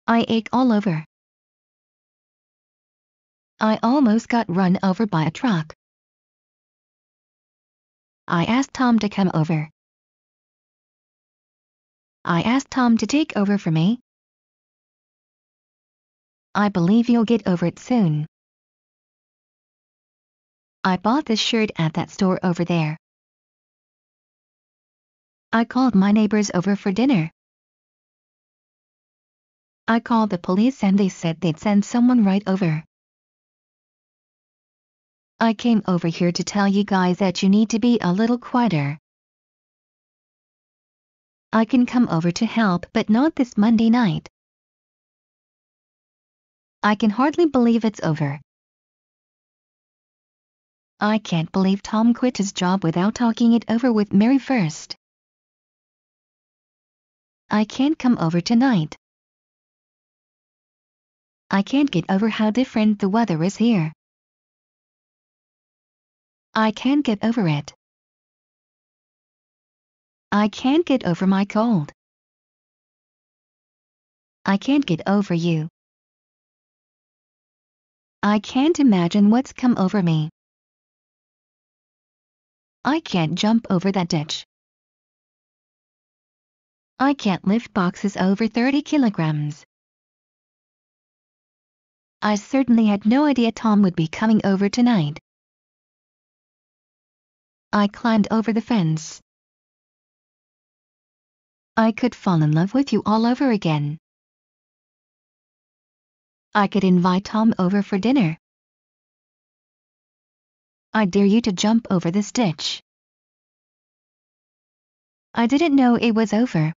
I ache all over. I almost got run over by a truck. I asked Tom to come over. I asked Tom to take over for me. I believe you'll get over it soon. I bought this shirt at that store over there. I called my neighbors over for dinner. I called the police and they said they'd send someone right over. I came over here to tell you guys that you need to be a little quieter. I can come over to help, but not this Monday night. I can hardly believe it's over. I can't believe Tom quit his job without talking it over with Mary first. I can't come over tonight. I can't get over how different the weather is here. I can't get over it. I can't get over my cold. I can't get over you. I can't imagine what's come over me. I can't jump over that ditch. I can't lift boxes over 30 kilograms. I certainly had no idea Tom would be coming over tonight. I climbed over the fence. I could fall in love with you all over again. I could invite Tom over for dinner. I dare you to jump over this ditch. I didn't know it was over.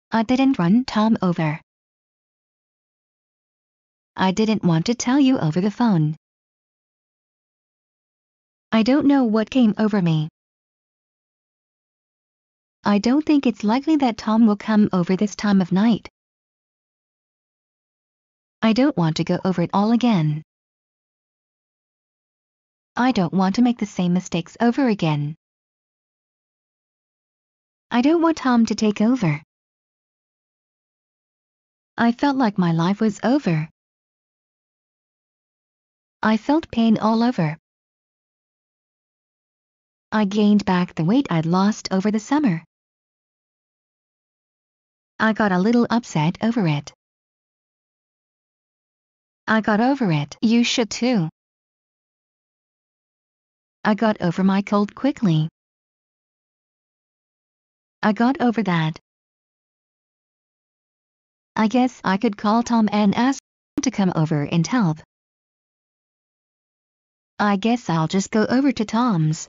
I didn't run Tom over. I didn't want to tell you over the phone. I don't know what came over me. I don't think it's likely that Tom will come over this time of night. I don't want to go over it all again. I don't want to make the same mistakes over again. I don't want Tom to take over. I felt like my life was over. I felt pain all over. I gained back the weight I'd lost over the summer. I got a little upset over it. I got over it. You should too. I got over my cold quickly. I got over that. I guess I could call Tom and ask him to come over and help. I guess I'll just go over to Tom's.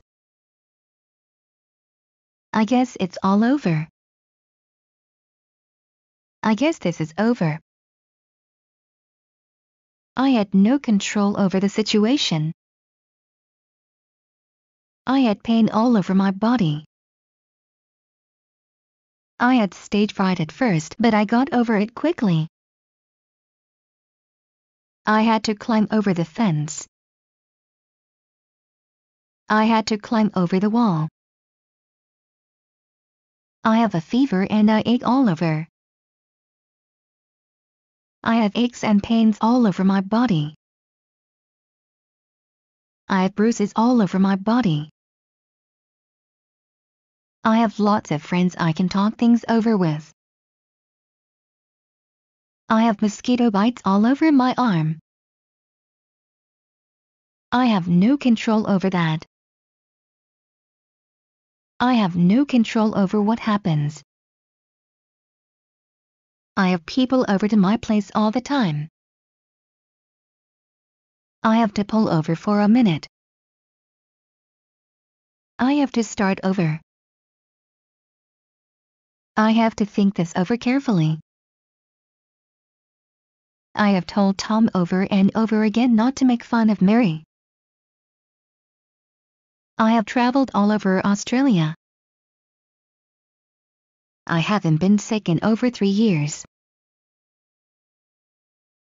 I guess it's all over. I guess this is over. I had no control over the situation. I had pain all over my body. I had stage fright at first, but I got over it quickly. I had to climb over the fence. I had to climb over the wall. I have a fever and I ache all over. I have aches and pains all over my body. I have bruises all over my body. I have lots of friends I can talk things over with. I have mosquito bites all over my arm. I have no control over that. I have no control over what happens. I have people over to my place all the time. I have to pull over for a minute. I have to start over. I have to think this over carefully. I have told Tom over and over again not to make fun of Mary. I have traveled all over Australia. I haven't been sick in over 3 years.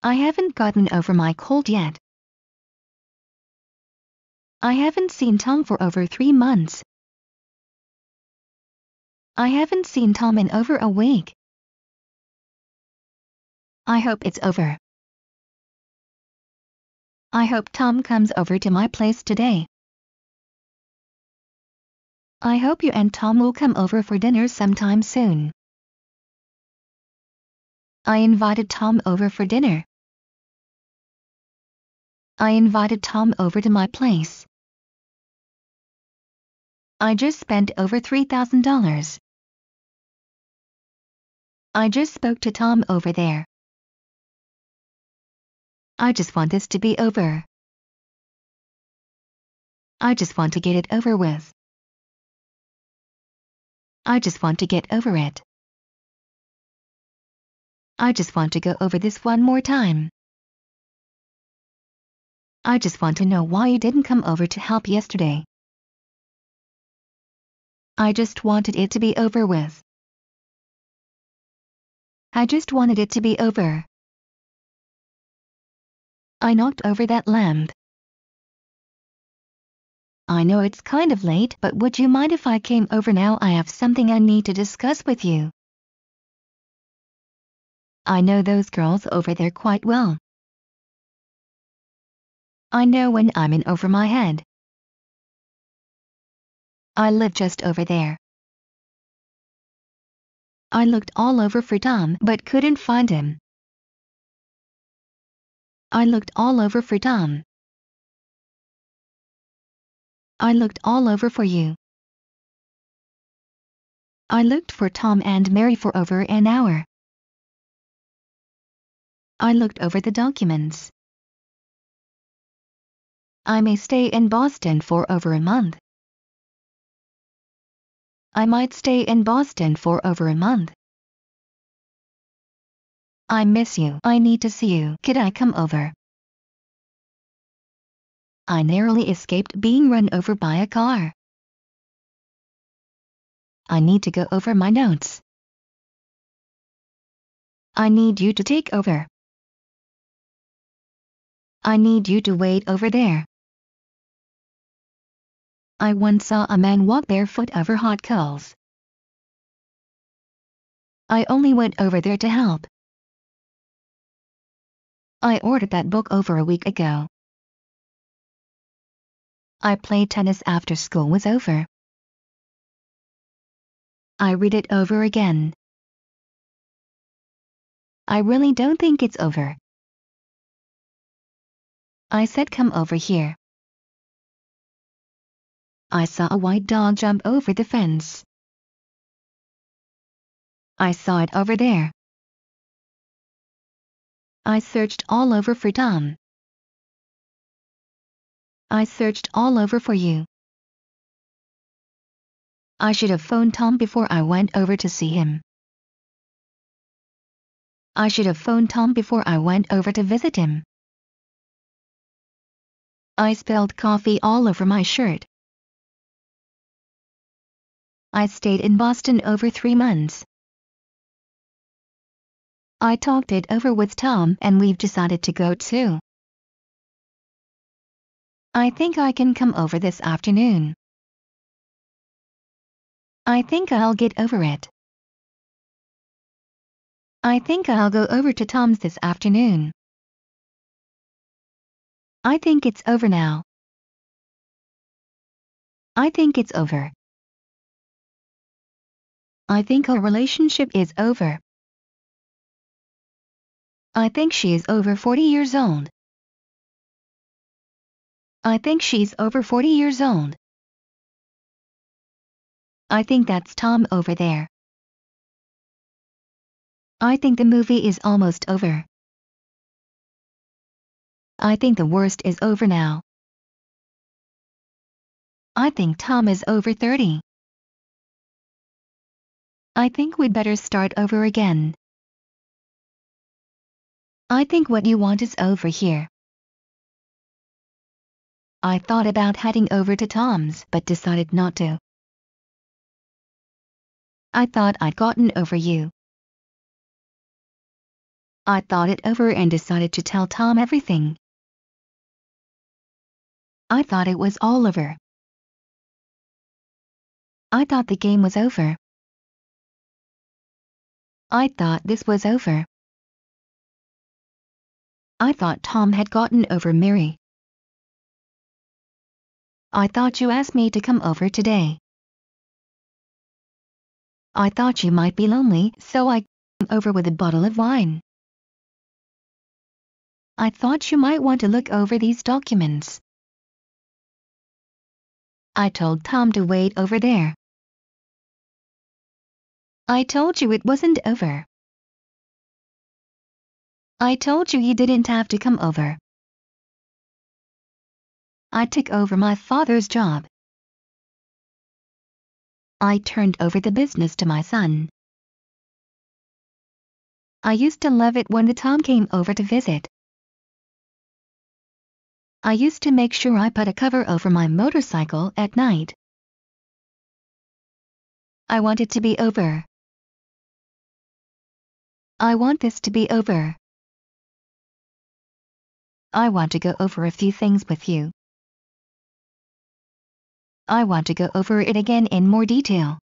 I haven't gotten over my cold yet. I haven't seen Tom for over 3 months. I haven't seen Tom in over a week. I hope it's over. I hope Tom comes over to my place today. I hope you and Tom will come over for dinner sometime soon. I invited Tom over for dinner. I invited Tom over to my place. I just spent over $3,000. I just spoke to Tom over there. I just want this to be over. I just want to get it over with. I just want to get over it. I just want to go over this one more time. I just want to know why you didn't come over to help yesterday. I just wanted it to be over with. I just wanted it to be over. I knocked over that lamp. I know it's kind of late, but would you mind if I came over now? I have something I need to discuss with you. I know those girls over there quite well. I know when I'm in over my head. I live just over there. I looked all over for Tom but couldn't find him. I looked all over for Tom. I looked all over for you. I looked for Tom and Mary for over an hour. I looked over the documents. I may stay in Boston for over a month. I might stay in Boston for over a month. I miss you. I need to see you. Could I come over? I narrowly escaped being run over by a car. I need to go over my notes. I need you to take over. I need you to wait over there. I once saw a man walk barefoot over hot coals. I only went over there to help. I ordered that book over a week ago. I played tennis after school was over. I read it over again. I really don't think it's over. I said come over here. I saw a white dog jump over the fence. I saw it over there. I searched all over for Tom. I searched all over for you. I should have phoned Tom before I went over to see him. I should have phoned Tom before I went over to visit him. I spilled coffee all over my shirt. I stayed in Boston over 3 months. I talked it over with Tom and we've decided to go too. I think I can come over this afternoon. I think I'll get over it. I think I'll go over to Tom's this afternoon. I think it's over now. I think it's over. I think our relationship is over. I think she is over 40 years old. I think she's over 40 years old. I think that's Tom over there. I think the movie is almost over. I think the worst is over now. I think Tom is over 30. I think we'd better start over again. I think what you want is over here. I thought about heading over to Tom's but decided not to. I thought I'd gotten over you. I thought it over and decided to tell Tom everything. I thought it was all over. I thought the game was over. I thought this was over. I thought Tom had gotten over Mary. I thought you asked me to come over today. I thought you might be lonely, so I came over with a bottle of wine. I thought you might want to look over these documents. I told Tom to wait over there. I told you it wasn't over. I told you didn't have to come over. I took over my father's job. I turned over the business to my son. I used to love it when the Tom came over to visit. I used to make sure I put a cover over my motorcycle at night. I want it to be over. I want this to be over. I want to go over a few things with you. I want to go over it again in more detail.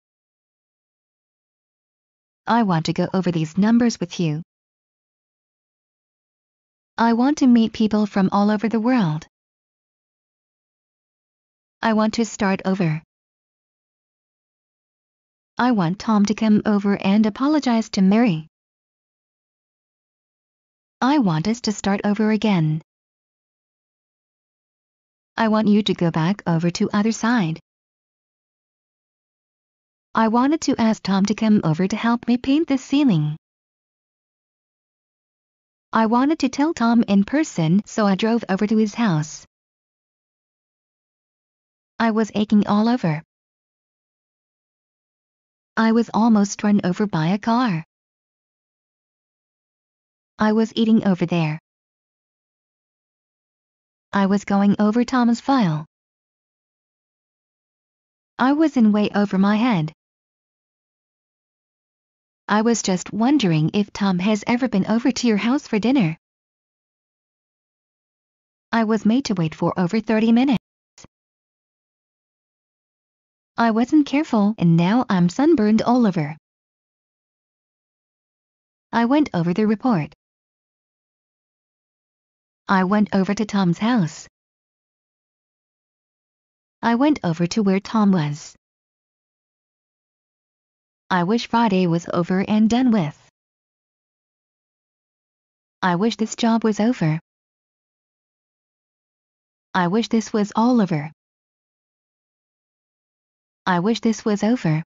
I want to go over these numbers with you. I want to meet people from all over the world. I want to start over. I want Tom to come over and apologize to Mary. I want us to start over again. I want you to go back over to other side. I wanted to ask Tom to come over to help me paint the ceiling. I wanted to tell Tom in person, so I drove over to his house. I was aching all over. I was almost run over by a car. I was eating over there. I was going over Tom's file. I was in way over my head. I was just wondering if Tom has ever been over to your house for dinner. I was made to wait for over 30 minutes. I wasn't careful and now I'm sunburned all over. I went over the report. I went over to Tom's house. I went over to where Tom was. I wish Friday was over and done with. I wish this job was over. I wish this was all over. I wish this was over.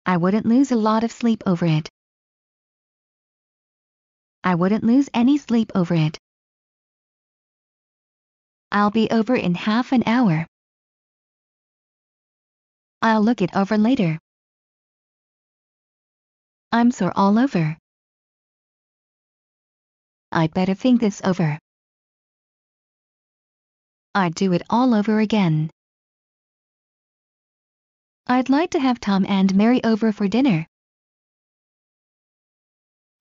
I wouldn't lose a lot of sleep over it. I wouldn't lose any sleep over it. I'll be over in half an hour. I'll look it over later. I'm sore all over. I'd better think this over. I'd do it all over again. I'd like to have Tom and Mary over for dinner.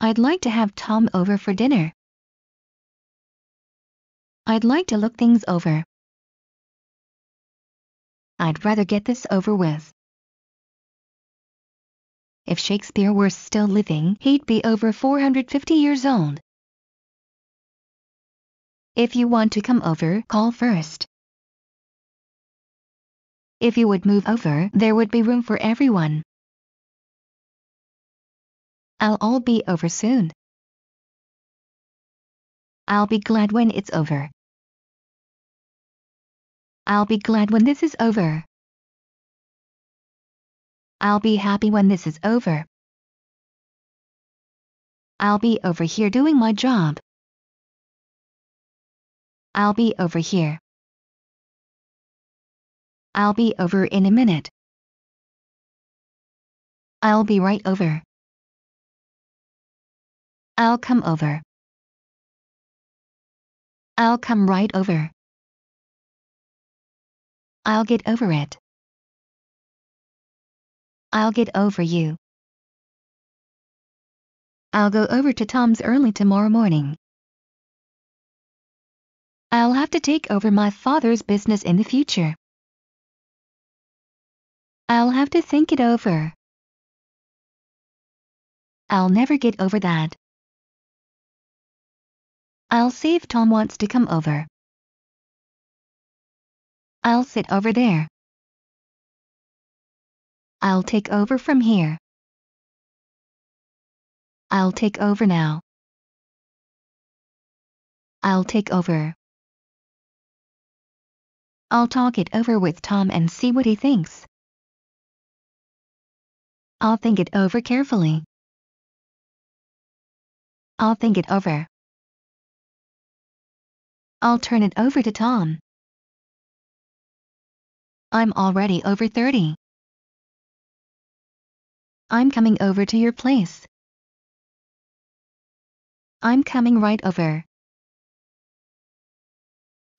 I'd like to have Tom over for dinner. I'd like to look things over. I'd rather get this over with. If Shakespeare were still living, he'd be over 450 years old. If you want to come over, call first. If you would move over, there would be room for everyone. I'll all be over soon. I'll be glad when it's over. I'll be glad when this is over. I'll be happy when this is over. I'll be over here doing my job. I'll be over here. I'll be over in a minute. I'll be right over. I'll come over. I'll come right over. I'll get over it. I'll get over you. I'll go over to Tom's early tomorrow morning. I'll have to take over my father's business in the future. I'll have to think it over. I'll never get over that. I'll see if Tom wants to come over. I'll sit over there. I'll take over from here. I'll take over now. I'll take over. I'll talk it over with Tom and see what he thinks. I'll think it over carefully. I'll think it over. I'll turn it over to Tom. I'm already over 30. I'm coming over to your place. I'm coming right over.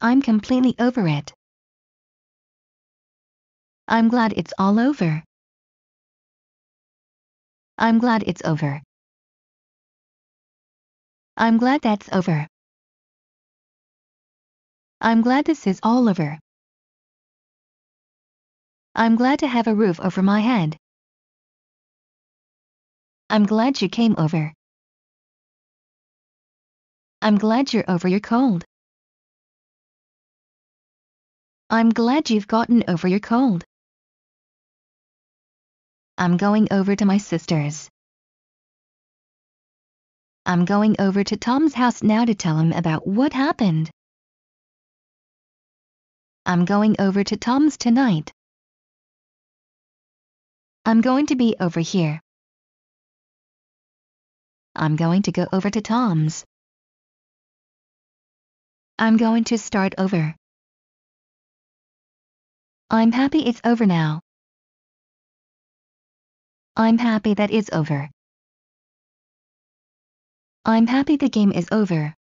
I'm completely over it. I'm glad it's all over. I'm glad it's over. I'm glad that's over. I'm glad this is all over. I'm glad to have a roof over my head. I'm glad you came over. I'm glad you're over your cold. I'm glad you've gotten over your cold. I'm going over to my sister's. I'm going over to Tom's house now to tell him about what happened. I'm going over to Tom's tonight. I'm going to be over here. I'm going to go over to Tom's. I'm going to start over. I'm happy it's over now. I'm happy that it's over. I'm happy the game is over.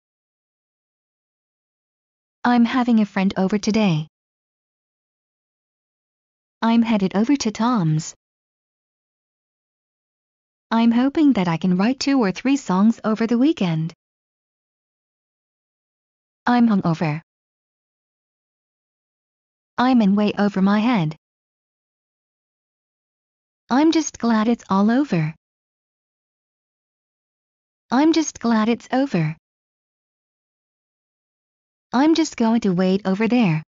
I'm having a friend over today. I'm headed over to Tom's. I'm hoping that I can write 2 or 3 songs over the weekend. I'm hungover. I'm in way over my head. I'm just glad it's all over. I'm just glad it's over. I'm just going to wait over there.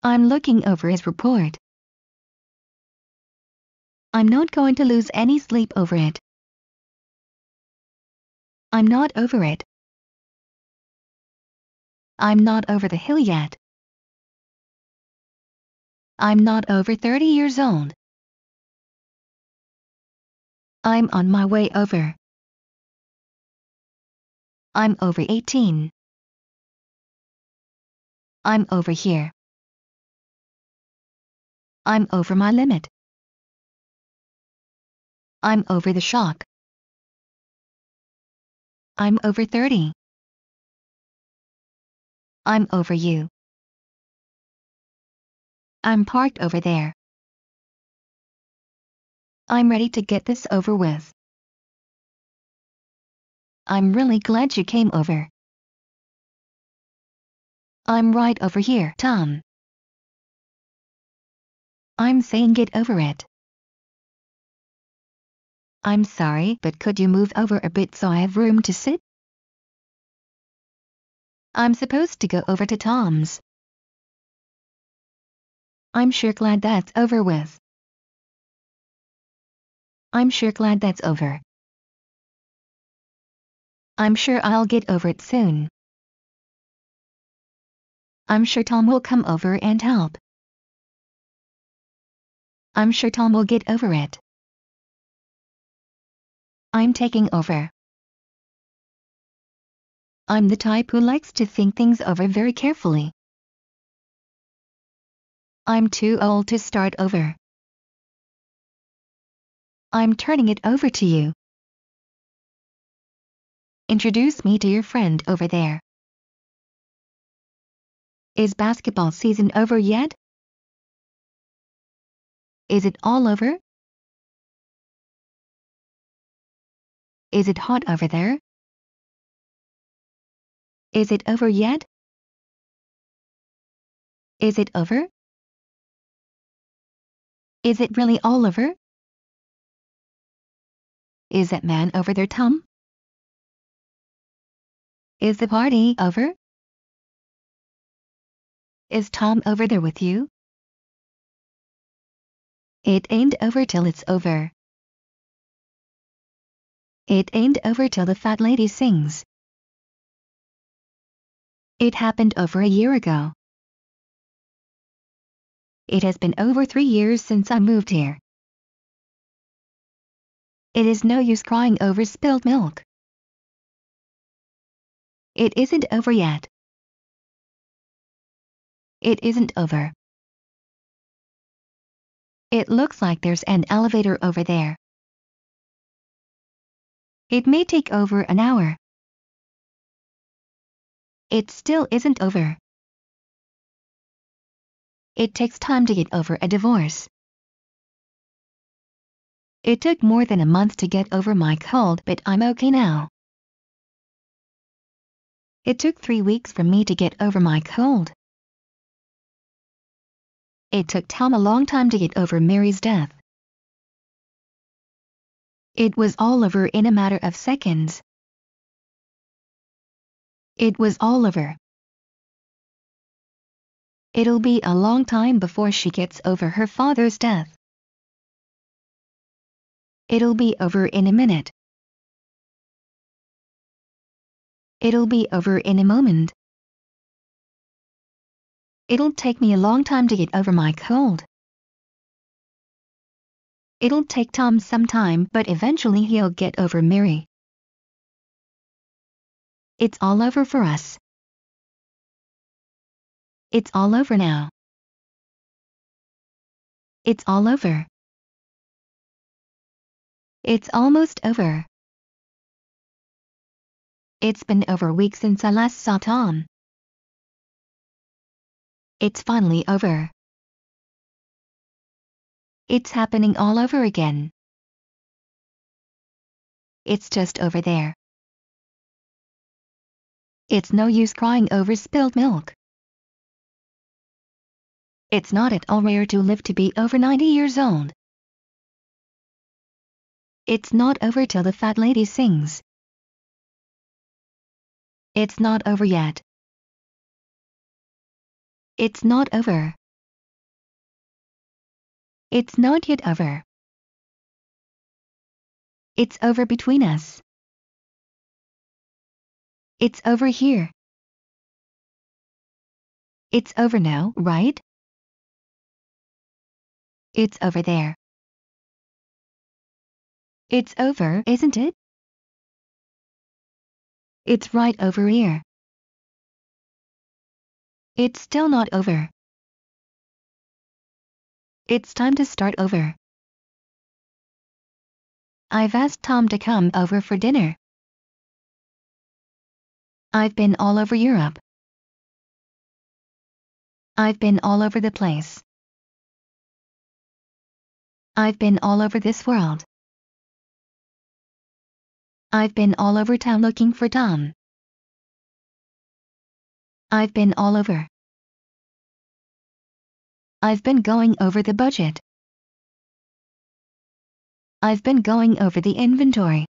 I'm looking over his report. I'm not going to lose any sleep over it. I'm not over it. I'm not over the hill yet. I'm not over 30 years old. I'm on my way over. I'm over 18. I'm over here. I'm over my limit. I'm over the shock. I'm over 30. I'm over you. I'm parked over there. I'm ready to get this over with. I'm really glad you came over. I'm right over here, Tom. I'm saying get over it. I'm sorry, but could you move over a bit so I have room to sit? I'm supposed to go over to Tom's. I'm sure glad that's over with. I'm sure glad that's over. I'm sure I'll get over it soon. I'm sure Tom will come over and help. I'm sure Tom will get over it. I'm taking over. I'm the type who likes to think things over very carefully. I'm too old to start over. I'm turning it over to you. Introduce me to your friend over there. Is basketball season over yet? Is it all over? Is it hot over there? Is it over yet? Is it over? Is it really all over? Is that man over there, Tom? Is the party over? Is Tom over there with you? It ain't over till it's over. It ain't over till the fat lady sings. It happened over a year ago. It has been over 3 years since I moved here. It is no use crying over spilled milk. It isn't over yet. It isn't over. It looks like there's an elevator over there. It may take over an hour. It still isn't over. It takes time to get over a divorce. It took more than a month to get over my cold, but I'm okay now. It took 3 weeks for me to get over my cold. It took Tom a long time to get over Mary's death. It was all over in a matter of seconds. It was all over. It'll be a long time before she gets over her father's death. It'll be over in a minute. It'll be over in a moment. It'll take me a long time to get over my cold. It'll take Tom some time, but eventually he'll get over Mary. It's all over for us. It's all over now. It's all over. It's almost over. It's been over a week since I last saw Tom. It's finally over. It's happening all over again. It's just over there. It's no use crying over spilled milk. It's not at all rare to live to be over 90 years old. It's not over till the fat lady sings. It's not over yet. It's not over. It's not yet over. It's over between us. It's over here. It's over now, right? It's over there. It's over, isn't it? It's right over here. It's still not over. It's time to start over. I've asked Tom to come over for dinner. I've been all over Europe. I've been all over the place. I've been all over this world. I've been all over town looking for Tom. I've been all over. I've been going over the budget. I've been going over the inventory.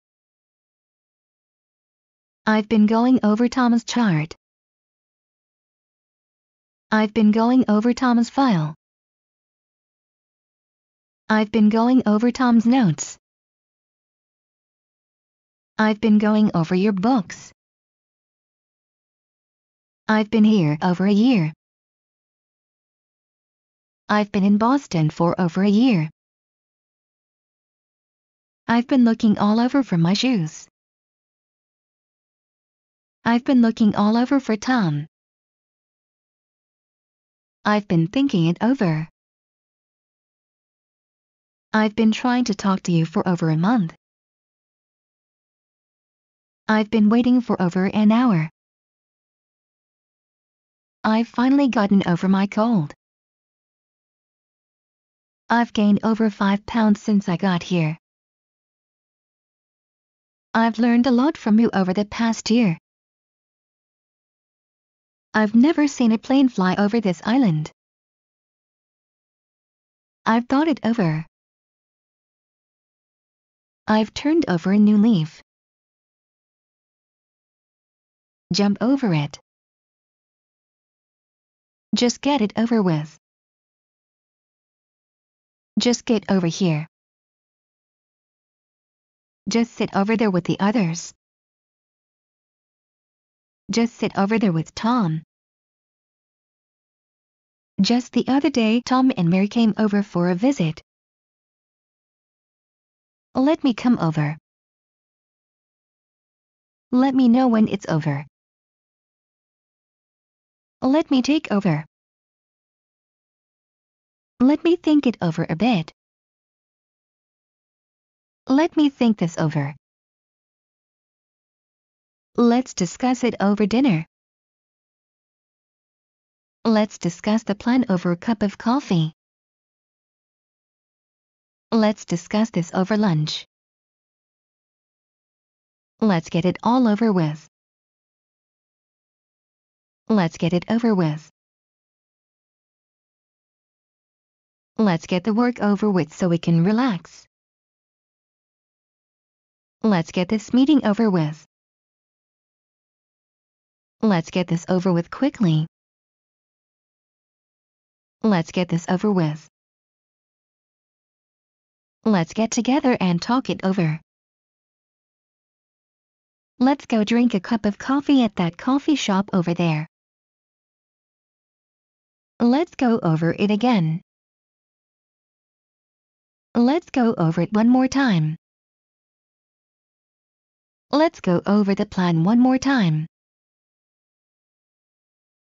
I've been going over Tom's chart. I've been going over Tom's file. I've been going over Tom's notes. I've been going over your books. I've been here over a year. I've been in Boston for over a year. I've been looking all over for my shoes. I've been looking all over for Tom. I've been thinking it over. I've been trying to talk to you for over a month. I've been waiting for over an hour. I've finally gotten over my cold. I've gained over 5 pounds since I got here. I've learned a lot from you over the past year. I've never seen a plane fly over this island. I've thought it over. I've turned over a new leaf. Jump over it. Just get it over with. Just get over here. Just sit over there with the others. Just sit over there with Tom. Just the other day, Tom and Mary came over for a visit. Let me come over. Let me know when it's over. Let me take over. Let me think it over a bit. Let me think this over. Let's discuss it over dinner. Let's discuss the plan over a cup of coffee. Let's discuss this over lunch. Let's get it all over with. Let's get it over with. Let's get the work over with so we can relax. Let's get this meeting over with. Let's get this over with quickly. Let's get this over with. Let's get together and talk it over. Let's go drink a cup of coffee at that coffee shop over there. Let's go over it again. Let's go over it one more time. Let's go over the plan one more time.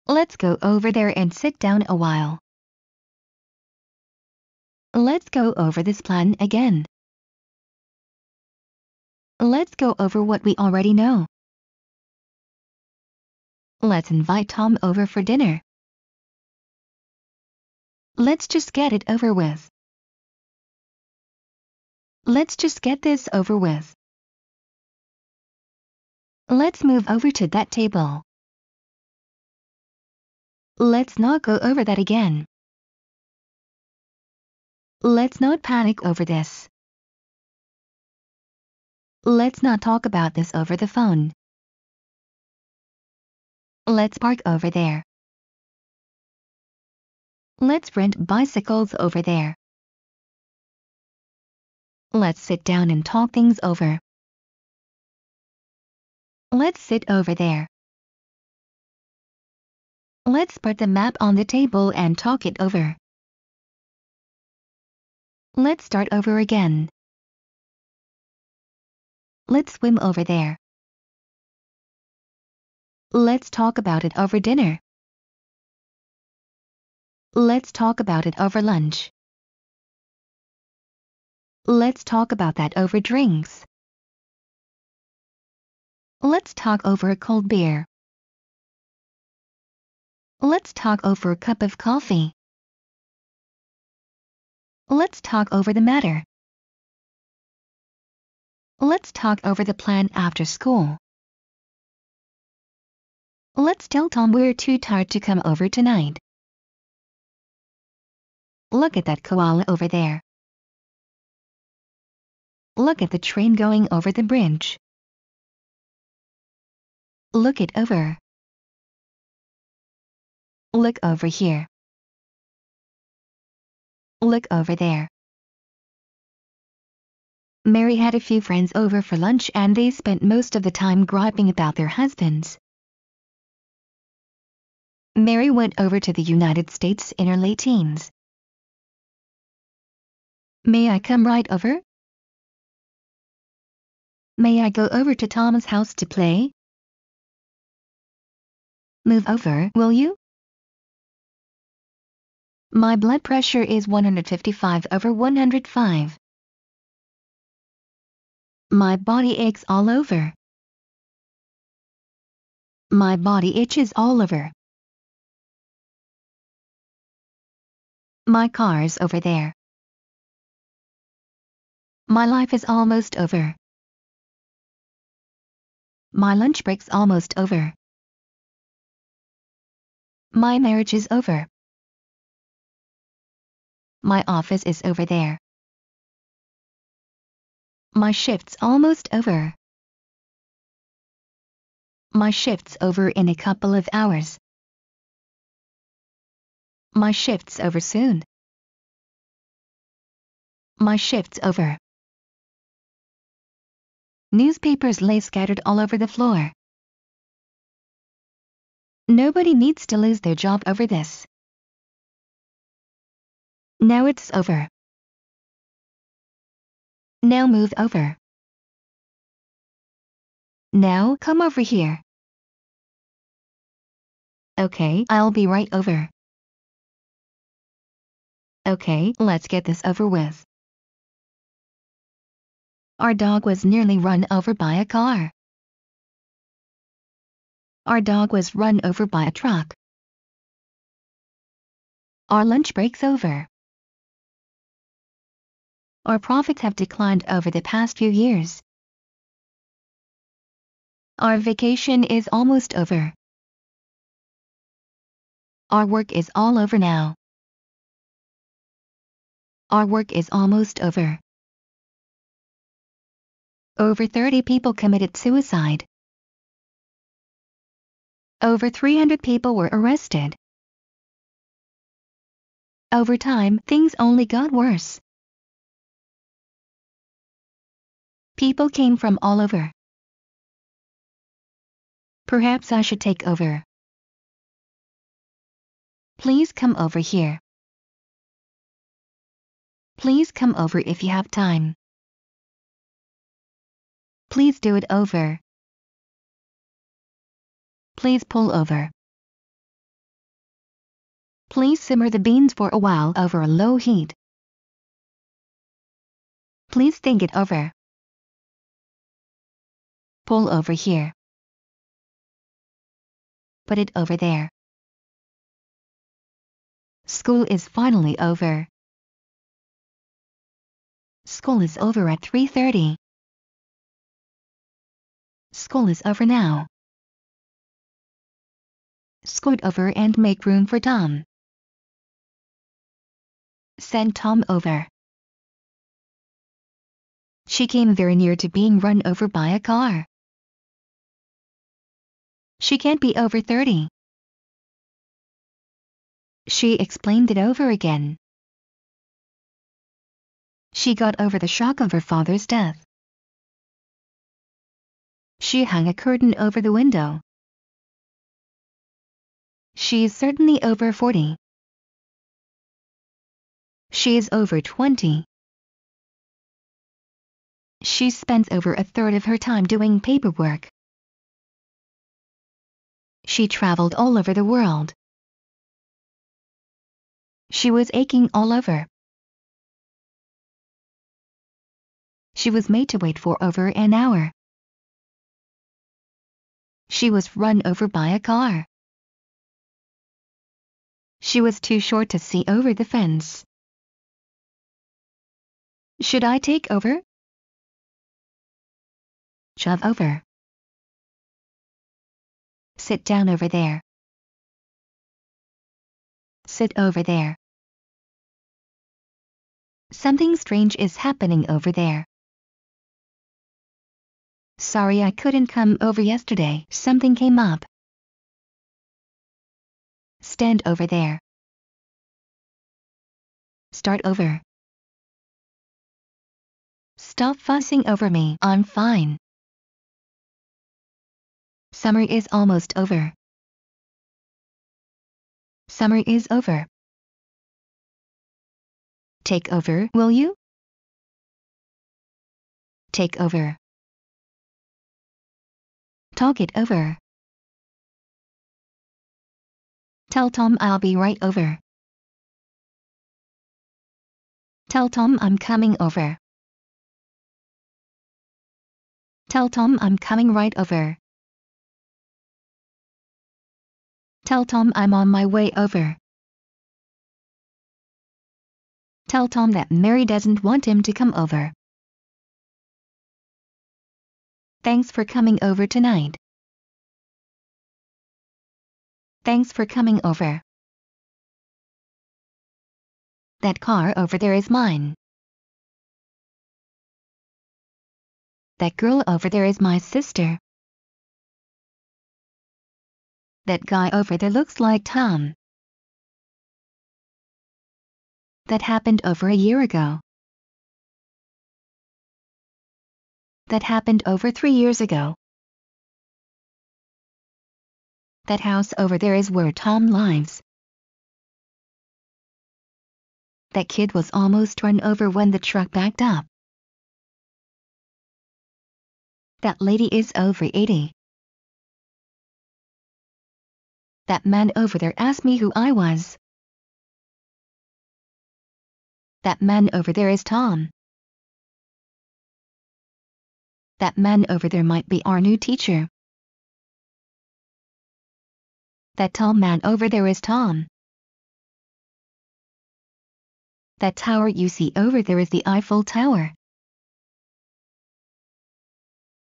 Let's go over there and sit down a while. Let's go over this plan again. Let's go over what we already know. Let's invite Tom over for dinner. Let's just get it over with. Let's just get this over with. Let's move over to that table. Let's not go over that again. Let's not panic over this. Let's not talk about this over the phone. Let's park over there. Let's rent bicycles over there. Let's sit down and talk things over. Let's sit over there. Let's put the map on the table and talk it over. Let's start over again. Let's swim over there. Let's talk about it over dinner. Let's talk about it over lunch. Let's talk about that over drinks. Let's talk over a cold beer. Let's talk over a cup of coffee. Let's talk over the matter. Let's talk over the plan after school. Let's tell Tom we're too tired to come over tonight. Look at that koala over there. Look at the train going over the bridge. Look it over. Look over here. Look over there. Mary had a few friends over for lunch and they spent most of the time griping about their husbands. Mary went over to the United States in her late teens. May I come right over? May I go over to Tom's house to play? Move over, will you? My blood pressure is 155/105. My body aches all over. My body itches all over. My car's over there. My life is almost over. My lunch break's almost over. My marriage is over. My office is over there. My shift's almost over. My shift's over in a couple of hours. My shift's over soon. My shift's over. Newspapers lay scattered all over the floor. Nobody needs to lose their job over this. Now it's over. Now move over. Now come over here. Okay, I'll be right over. Okay, let's get this over with. Our dog was nearly run over by a car. Our dog was run over by a truck. Our lunch break's over. Our profits have declined over the past few years. Our vacation is almost over. Our work is all over now. Our work is almost over. Over 30 people committed suicide. Over 300 people were arrested. Over time, things only got worse. People came from all over. Perhaps I should take over. Please come over here. Please come over if you have time. Please do it over. Please pull over. Please simmer the beans for a while over a low heat. Please think it over. Pull over here. Put it over there. School is finally over. School is over at 3:30. School is over now. Scoot over and make room for Tom. Send Tom over. She came very near to being run over by a car. She can't be over 30. She explained it over again. She got over the shock of her father's death. She hung a curtain over the window. She's certainly over 40. She's over 20. She spends over a third of her time doing paperwork. She traveled all over the world. She was aching all over. She was made to wait for over an hour. She was run over by a car. She was too short to see over the fence. Should I take over? Shove over. Sit down over there. Sit over there. Something strange is happening over there. Sorry I couldn't come over yesterday. Something came up. Stand over there. Start over. Stop fussing over me. I'm fine. Summer is almost over. Summer is over. Take over, will you? Take over. Talk it over. Tell Tom I'll be right over. Tell Tom I'm coming over. Tell Tom I'm coming right over. Tell Tom I'm on my way over. Tell Tom that Mary doesn't want him to come over. Thanks for coming over tonight. Thanks for coming over. That car over there is mine. That girl over there is my sister. That guy over there looks like Tom. That happened over a year ago. That happened over 3 years ago. That house over there is where Tom lives. That kid was almost run over when the truck backed up. That lady is over 80. That man over there asked me who I was. That man over there is Tom. That man over there might be our new teacher. That tall man over there is Tom. That tower you see over there is the Eiffel Tower.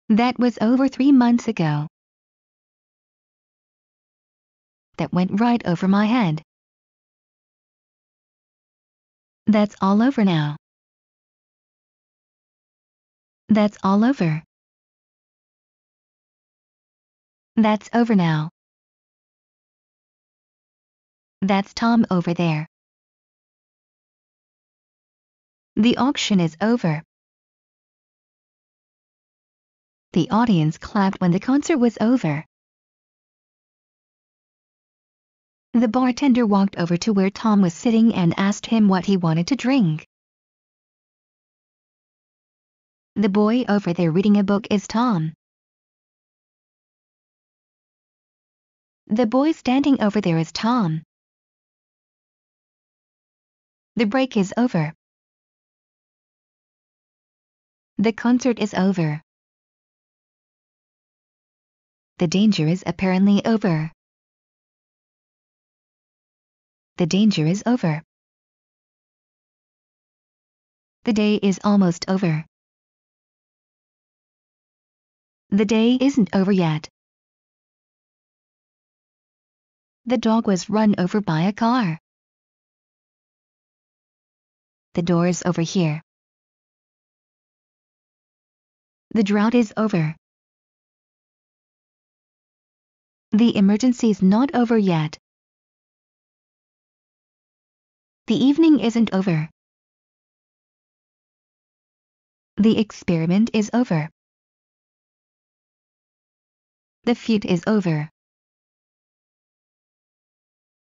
That was over 3 months ago. That went right over my head. That's all over now. That's all over. That's over now. That's Tom over there. The auction is over. The audience clapped when the concert was over. The bartender walked over to where Tom was sitting and asked him what he wanted to drink. The boy over there reading a book is Tom. The boy standing over there is Tom. The break is over. The concert is over. The danger is apparently over. The danger is over. The day is almost over. The day isn't over yet. The dog was run over by a car. The door's over here. The drought is over. The emergency's not over yet. The evening isn't over. The experiment is over. The feud is over.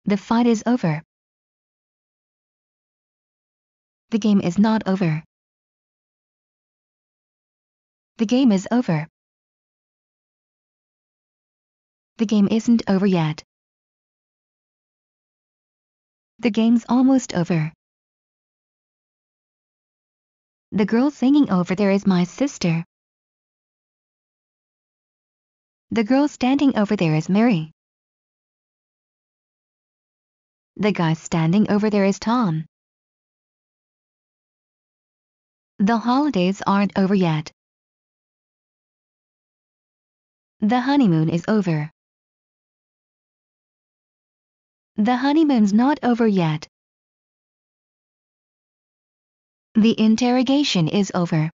The fight is over. The game is not over. The game is over. The game isn't over yet. The game's almost over. The girl singing over there is my sister. The girl standing over there is Mary. The guy standing over there is Tom. The holidays aren't over yet. The honeymoon is over. The honeymoon's not over yet. The interrogation is over.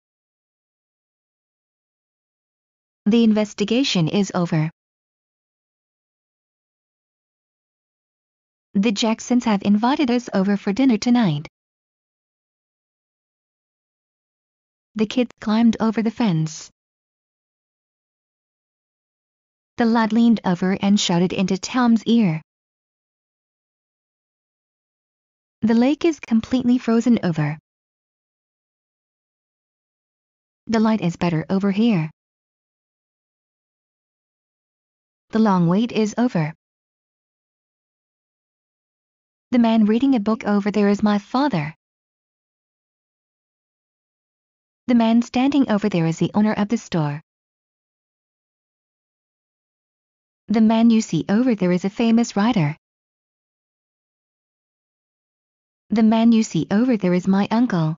The investigation is over. The Jacksons have invited us over for dinner tonight. The kid climbed over the fence. The lad leaned over and shouted into Tom's ear. The lake is completely frozen over. The light is better over here. The long wait is over. The man reading a book over there is my father. The man standing over there is the owner of the store. The man you see over there is a famous writer. The man you see over there is my uncle.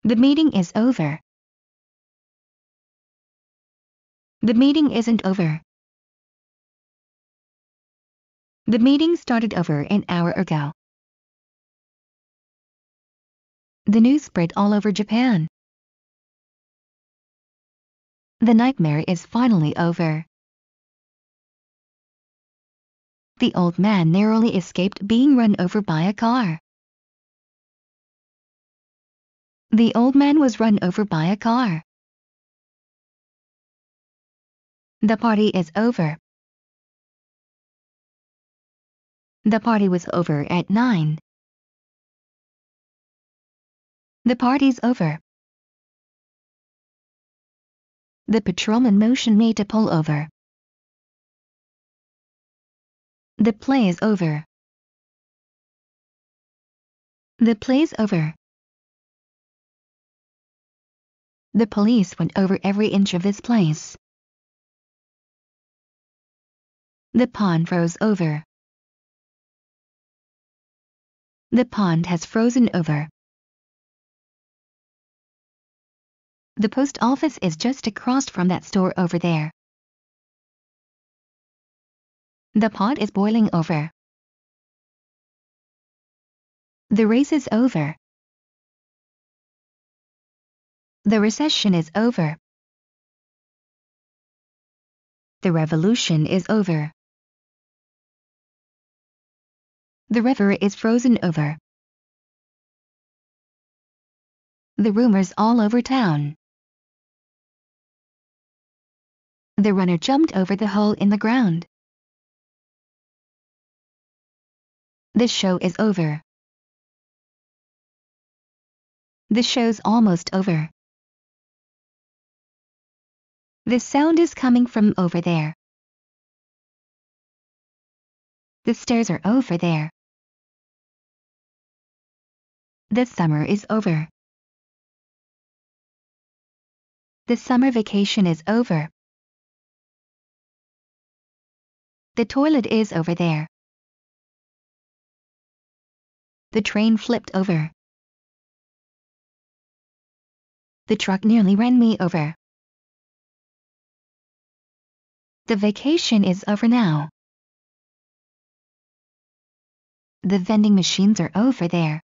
The meeting is over. The meeting isn't over. The meeting started over an hour ago. The news spread all over Japan. The nightmare is finally over. The old man narrowly escaped being run over by a car. The old man was run over by a car. The party is over. The party was over at 9. The party's over. The patrolman motioned me to pull over. The play is over. The play's over. The police went over every inch of this place. The pond froze over. The pond has frozen over. The post office is just across from that store over there. The pot is boiling over. The race is over. The recession is over. The revolution is over. The river is frozen over. The rumors all over town. The runner jumped over the hole in the ground. The show is over. The show's almost over. The sound is coming from over there. The stairs are over there. The summer is over. The summer vacation is over. The toilet is over there. The train flipped over. The truck nearly ran me over. The vacation is over now. The vending machines are over there.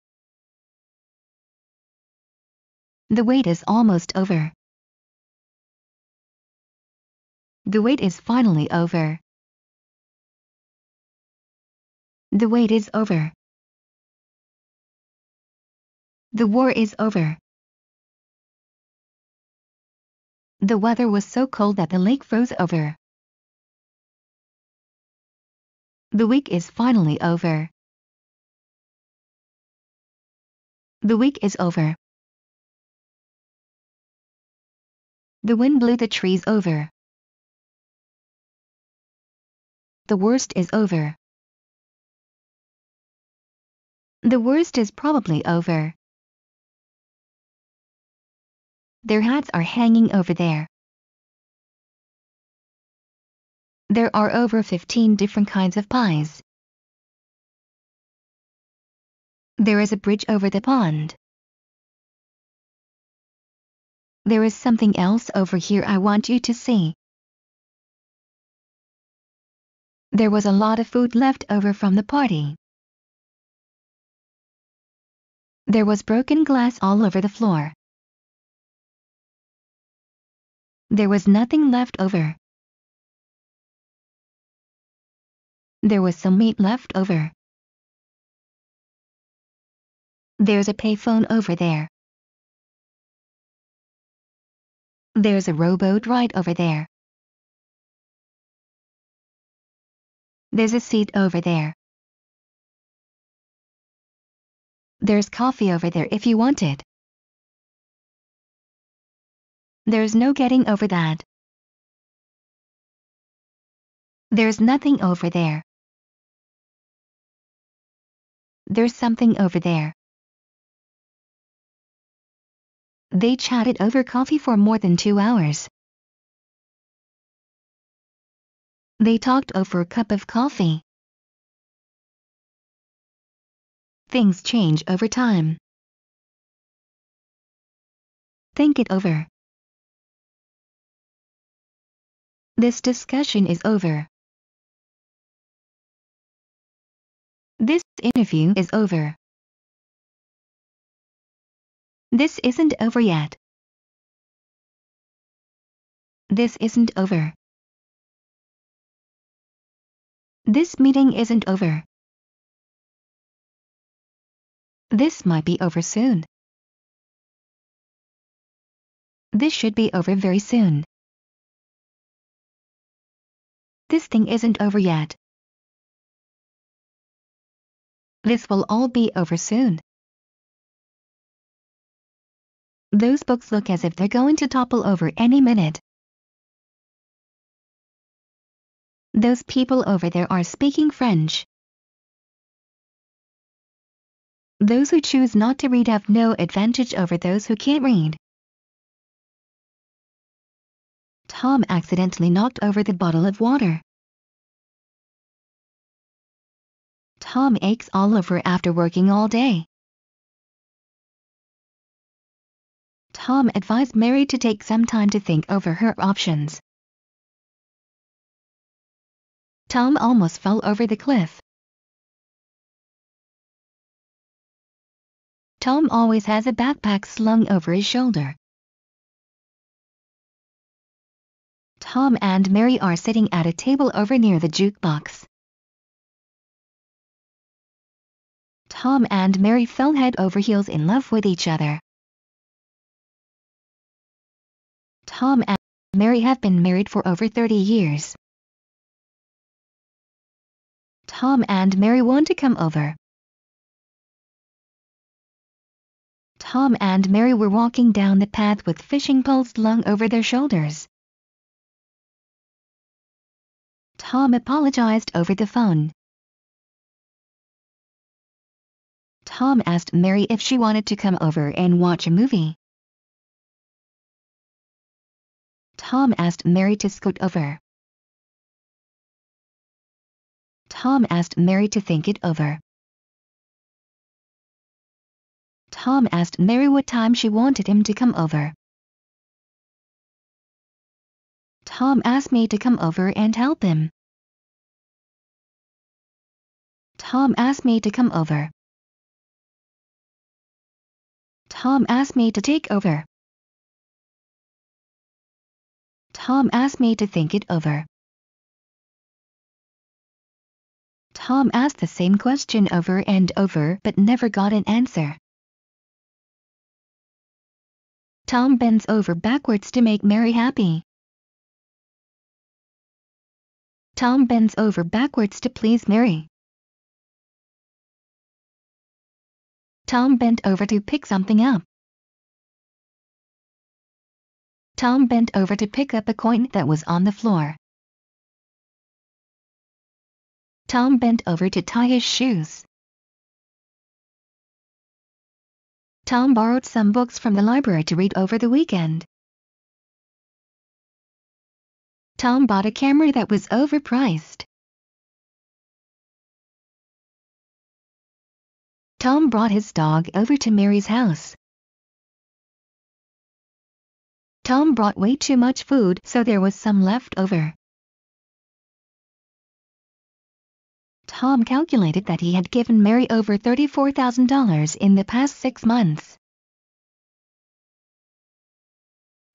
The wait is almost over. The wait is finally over. The wait is over. The war is over. The weather was so cold that the lake froze over. The week is finally over. The week is over. The wind blew the trees over. The worst is over. The worst is probably over. Their hats are hanging over there. There are over 15 different kinds of pies. There is a bridge over the pond. There is something else over here I want you to see. There was a lot of food left over from the party. There was broken glass all over the floor. There was nothing left over. There was some meat left over. There's a payphone over there. There's a rowboat right over there. There's a seat over there. There's coffee over there if you want it. There's no getting over that. There's nothing over there. There's something over there. They chatted over coffee for more than 2 hours. They talked over a cup of coffee. Things change over time. Think it over. This discussion is over. This interview is over. This isn't over yet. This isn't over. This meeting isn't over. This might be over soon. This should be over very soon. This thing isn't over yet. This will all be over soon. Those books look as if they're going to topple over any minute. Those people over there are speaking French. Those who choose not to read have no advantage over those who can't read. Tom accidentally knocked over the bottle of water. Tom aches all over after working all day. Tom advised Mary to take some time to think over her options. Tom almost fell over the cliff. Tom always has a backpack slung over his shoulder. Tom and Mary are sitting at a table over near the jukebox. Tom and Mary fell head over heels in love with each other. Tom and Mary have been married for over 30 years. Tom and Mary want to come over. Tom and Mary were walking down the path with fishing poles slung over their shoulders. Tom apologized over the phone. Tom asked Mary if she wanted to come over and watch a movie. Tom asked Mary to scoot over. Tom asked Mary to think it over. Tom asked Mary what time she wanted him to come over. Tom asked me to come over and help him. Tom asked me to come over. Tom asked me to take over. Tom asked me to think it over. Tom asked the same question over and over but never got an answer. Tom bends over backwards to make Mary happy. Tom bends over backwards to please Mary. Tom bent over to pick something up. Tom bent over to pick up a coin that was on the floor. Tom bent over to tie his shoes. Tom borrowed some books from the library to read over the weekend. Tom bought a camera that was overpriced. Tom brought his dog over to Mary's house. Tom brought way too much food, so there was some left over. Tom calculated that he had given Mary over $34,000 in the past 6 months.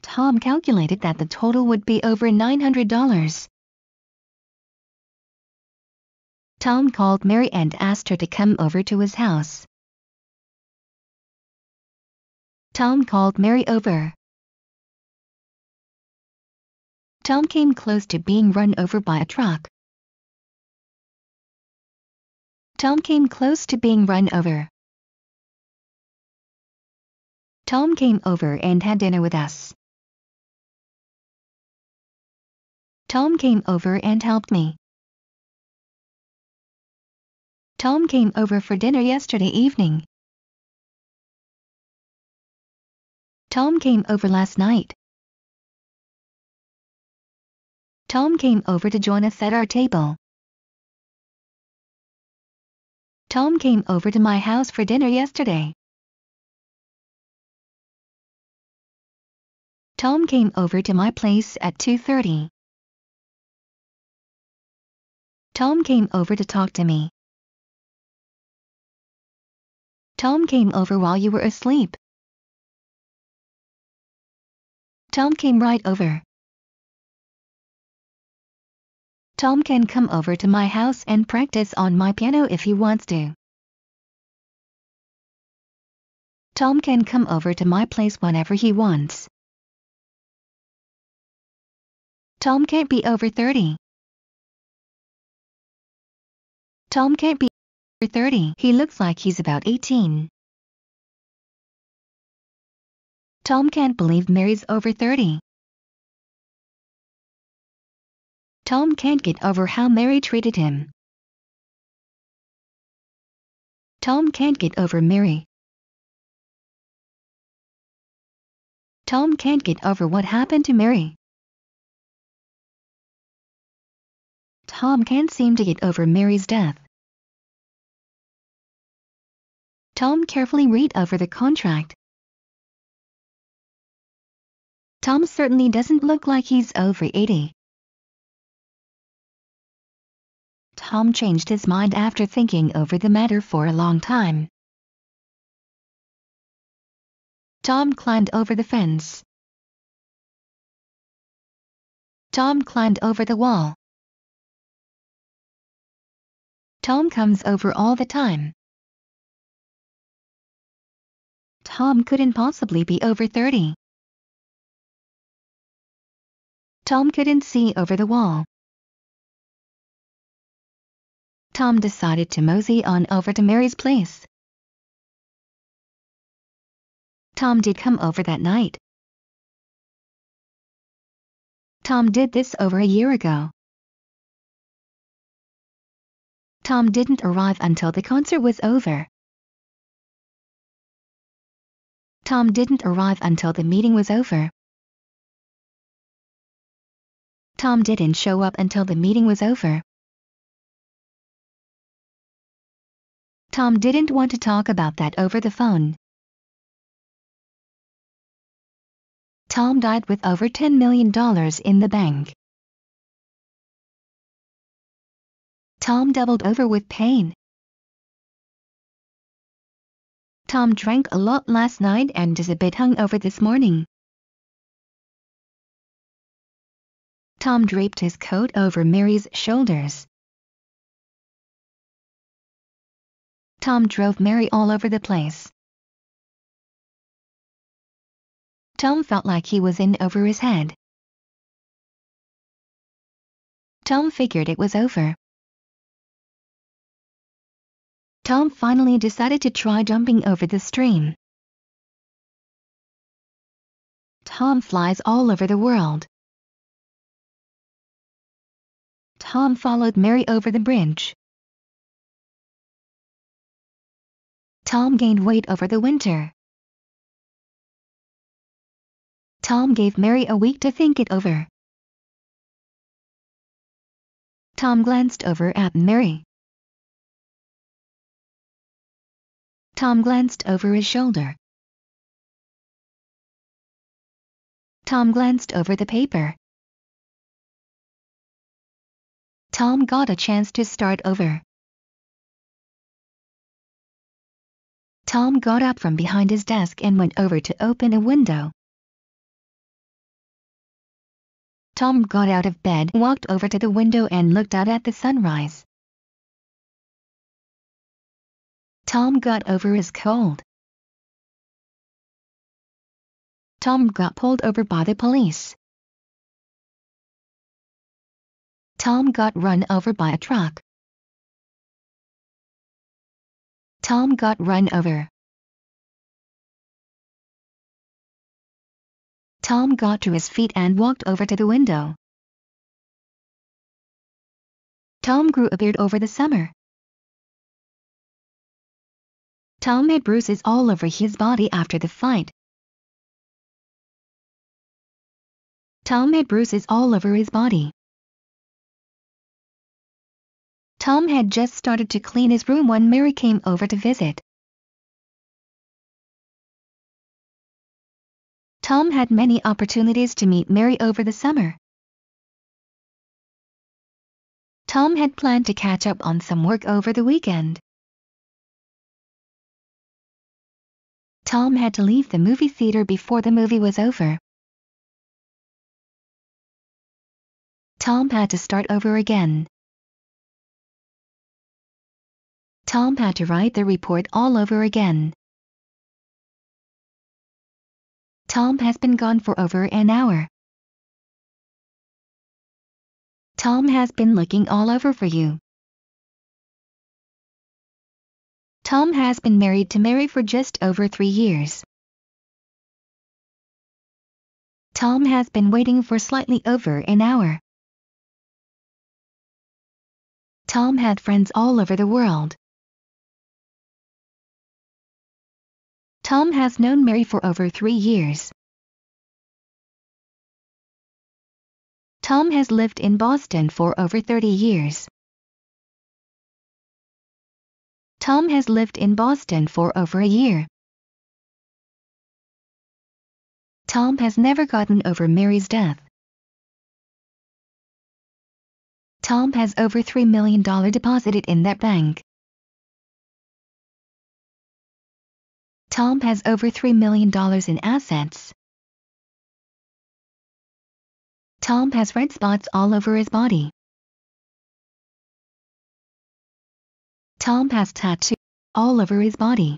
Tom calculated that the total would be over $900. Tom called Mary and asked her to come over to his house. Tom called Mary over. Tom came close to being run over by a truck. Tom came close to being run over. Tom came over and had dinner with us. Tom came over and helped me. Tom came over for dinner yesterday evening. Tom came over last night. Tom came over to join us at our table. Tom came over to my house for dinner yesterday. Tom came over to my place at 2:30. Tom came over to talk to me. Tom came over while you were asleep. Tom came right over. Tom can come over to my house and practice on my piano if he wants to. Tom can come over to my place whenever he wants. Tom can't be over 30. Tom can't be over 30. He looks like he's about 18. Tom can't believe Mary's over 30. Tom can't get over how Mary treated him. Tom can't get over Mary. Tom can't get over what happened to Mary. Tom can't seem to get over Mary's death. Tom carefully read over the contract. Tom certainly doesn't look like he's over 80. Tom changed his mind after thinking over the matter for a long time. Tom climbed over the fence. Tom climbed over the wall. Tom comes over all the time. Tom couldn't possibly be over 30. Tom couldn't see over the wall. Tom decided to mosey on over to Mary's place. Tom did come over that night. Tom did this over a year ago. Tom didn't arrive until the concert was over. Tom didn't arrive until the meeting was over. Tom didn't show up until the meeting was over. Tom didn't want to talk about that over the phone. Tom died with over $10 million in the bank. Tom doubled over with pain. Tom drank a lot last night and is a bit hungover this morning. Tom draped his coat over Mary's shoulders. Tom drove Mary all over the place. Tom felt like he was in over his head. Tom figured it was over. Tom finally decided to try jumping over the stream. Tom flies all over the world. Tom followed Mary over the bridge. Tom gained weight over the winter. Tom gave Mary a week to think it over. Tom glanced over at Mary. Tom glanced over his shoulder. Tom glanced over the paper. Tom got a chance to start over. Tom got up from behind his desk and went over to open a window. Tom got out of bed, walked over to the window and looked out at the sunrise. Tom got over his cold. Tom got pulled over by the police. Tom got run over by a truck. Tom got run over. Tom got to his feet and walked over to the window. Tom grew a beard over the summer. Tom had bruises all over his body after the fight. Tom had bruises all over his body. Tom had just started to clean his room when Mary came over to visit. Tom had many opportunities to meet Mary over the summer. Tom had planned to catch up on some work over the weekend. Tom had to leave the movie theater before the movie was over. Tom had to start over again. Tom had to write the report all over again. Tom has been gone for over an hour. Tom has been looking all over for you. Tom has been married to Mary for just over 3 years. Tom has been waiting for slightly over an hour. Tom had friends all over the world. Tom has known Mary for over 3 years. Tom has lived in Boston for over 30 years. Tom has lived in Boston for over a year. Tom has never gotten over Mary's death. Tom has over $3 million deposited in that bank. Tom has over $3 million in assets. Tom has red spots all over his body. Tom has tattoos all over his body.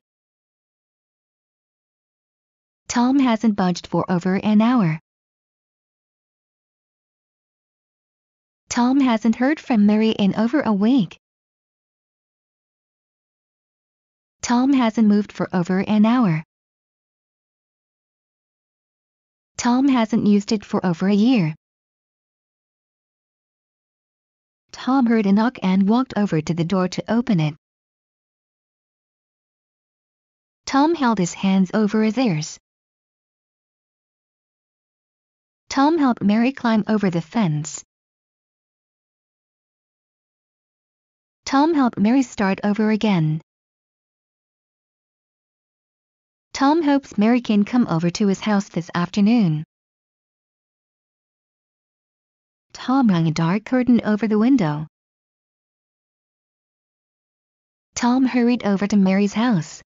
Tom hasn't budged for over an hour. Tom hasn't heard from Mary in over a week. Tom hasn't moved for over an hour. Tom hasn't used it for over a year. Tom heard a knock and walked over to the door to open it. Tom held his hands over his ears. Tom helped Mary climb over the fence. Tom helped Mary start over again. Tom hopes Mary can come over to his house this afternoon. Tom hung a dark curtain over the window. Tom hurried over to Mary's house.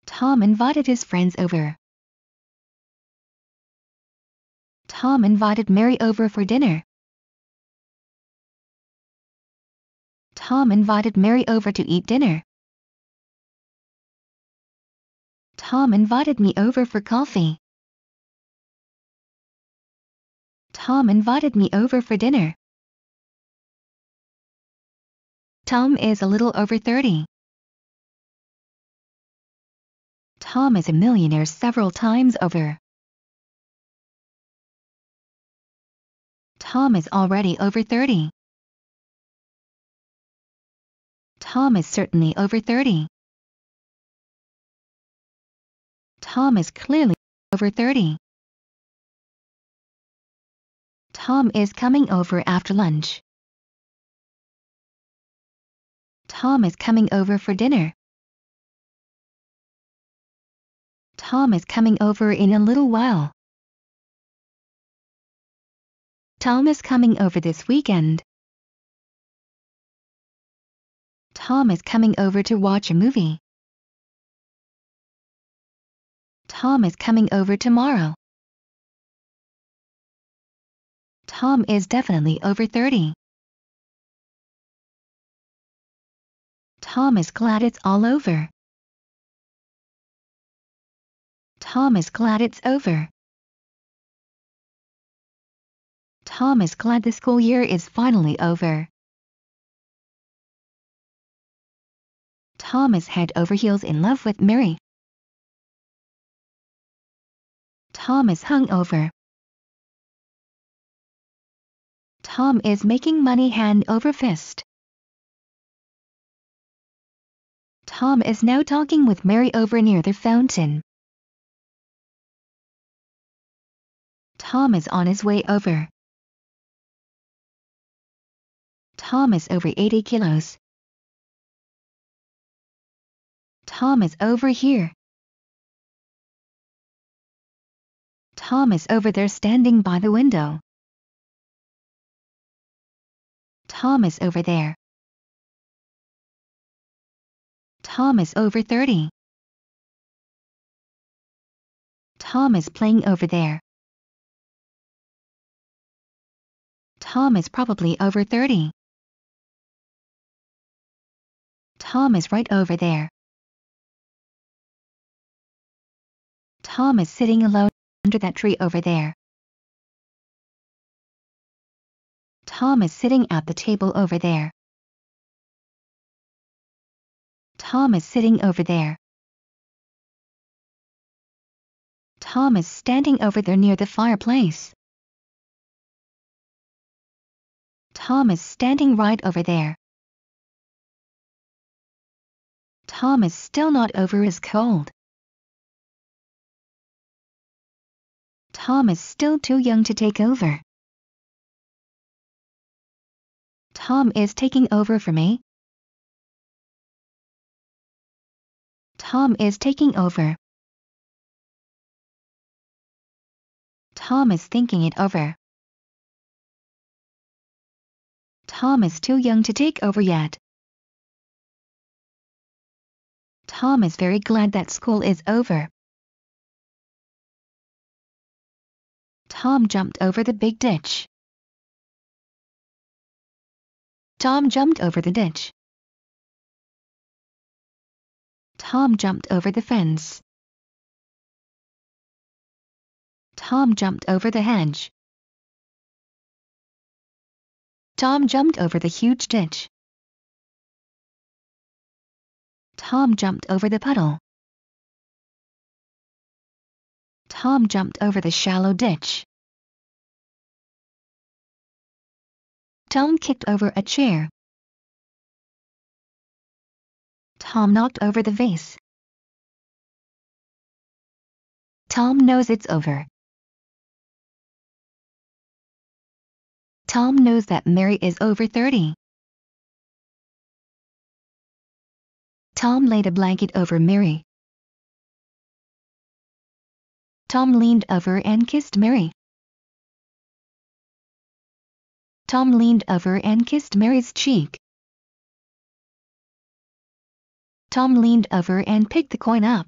Tom invited his friends over. Tom invited Mary over for dinner. Tom invited Mary over to eat dinner. Tom invited me over for coffee. Tom invited me over for dinner. Tom is a little over 30. Tom is a millionaire several times over. Tom is already over 30. Tom is certainly over 30. Tom is clearly over 30. Tom is coming over after lunch. Tom is coming over for dinner. Tom is coming over in a little while. Tom is coming over this weekend. Tom is coming over to watch a movie. Tom is coming over tomorrow. Tom is definitely over 30. Tom is glad it's all over. Tom is glad it's over. Tom is glad the school year is finally over. Tom is head over heels in love with Mary. Tom is hungover. Tom is making money hand over fist. Tom is now talking with Mary over near the fountain. Tom is on his way over. Tom is over 80 kilos. Tom is over here. Tom is over there standing by the window. Tom is over there. Tom is over 30. Tom is playing over there. Tom is probably over 30. Tom is right over there. Tom is sitting alone under that tree over there. Tom is sitting at the table over there. Tom is sitting over there. Tom is standing over there near the fireplace. Tom is standing right over there. Tom is still not over his cold. Tom is still too young to take over. Tom is taking over for me. Tom is taking over. Tom is thinking it over. Tom is too young to take over yet. Tom is very glad that school is over. Tom jumped over the big ditch. Tom jumped over the ditch. Tom jumped over the fence. Tom jumped over the hedge. Tom jumped over the huge ditch. Tom jumped over the puddle. Tom jumped over the shallow ditch. Tom kicked over a chair. Tom knocked over the vase. Tom knows it's over. Tom knows that Mary is over 30. Tom laid a blanket over Mary. Tom leaned over and kissed Mary. Tom leaned over and kissed Mary's cheek. Tom leaned over and picked the coin up.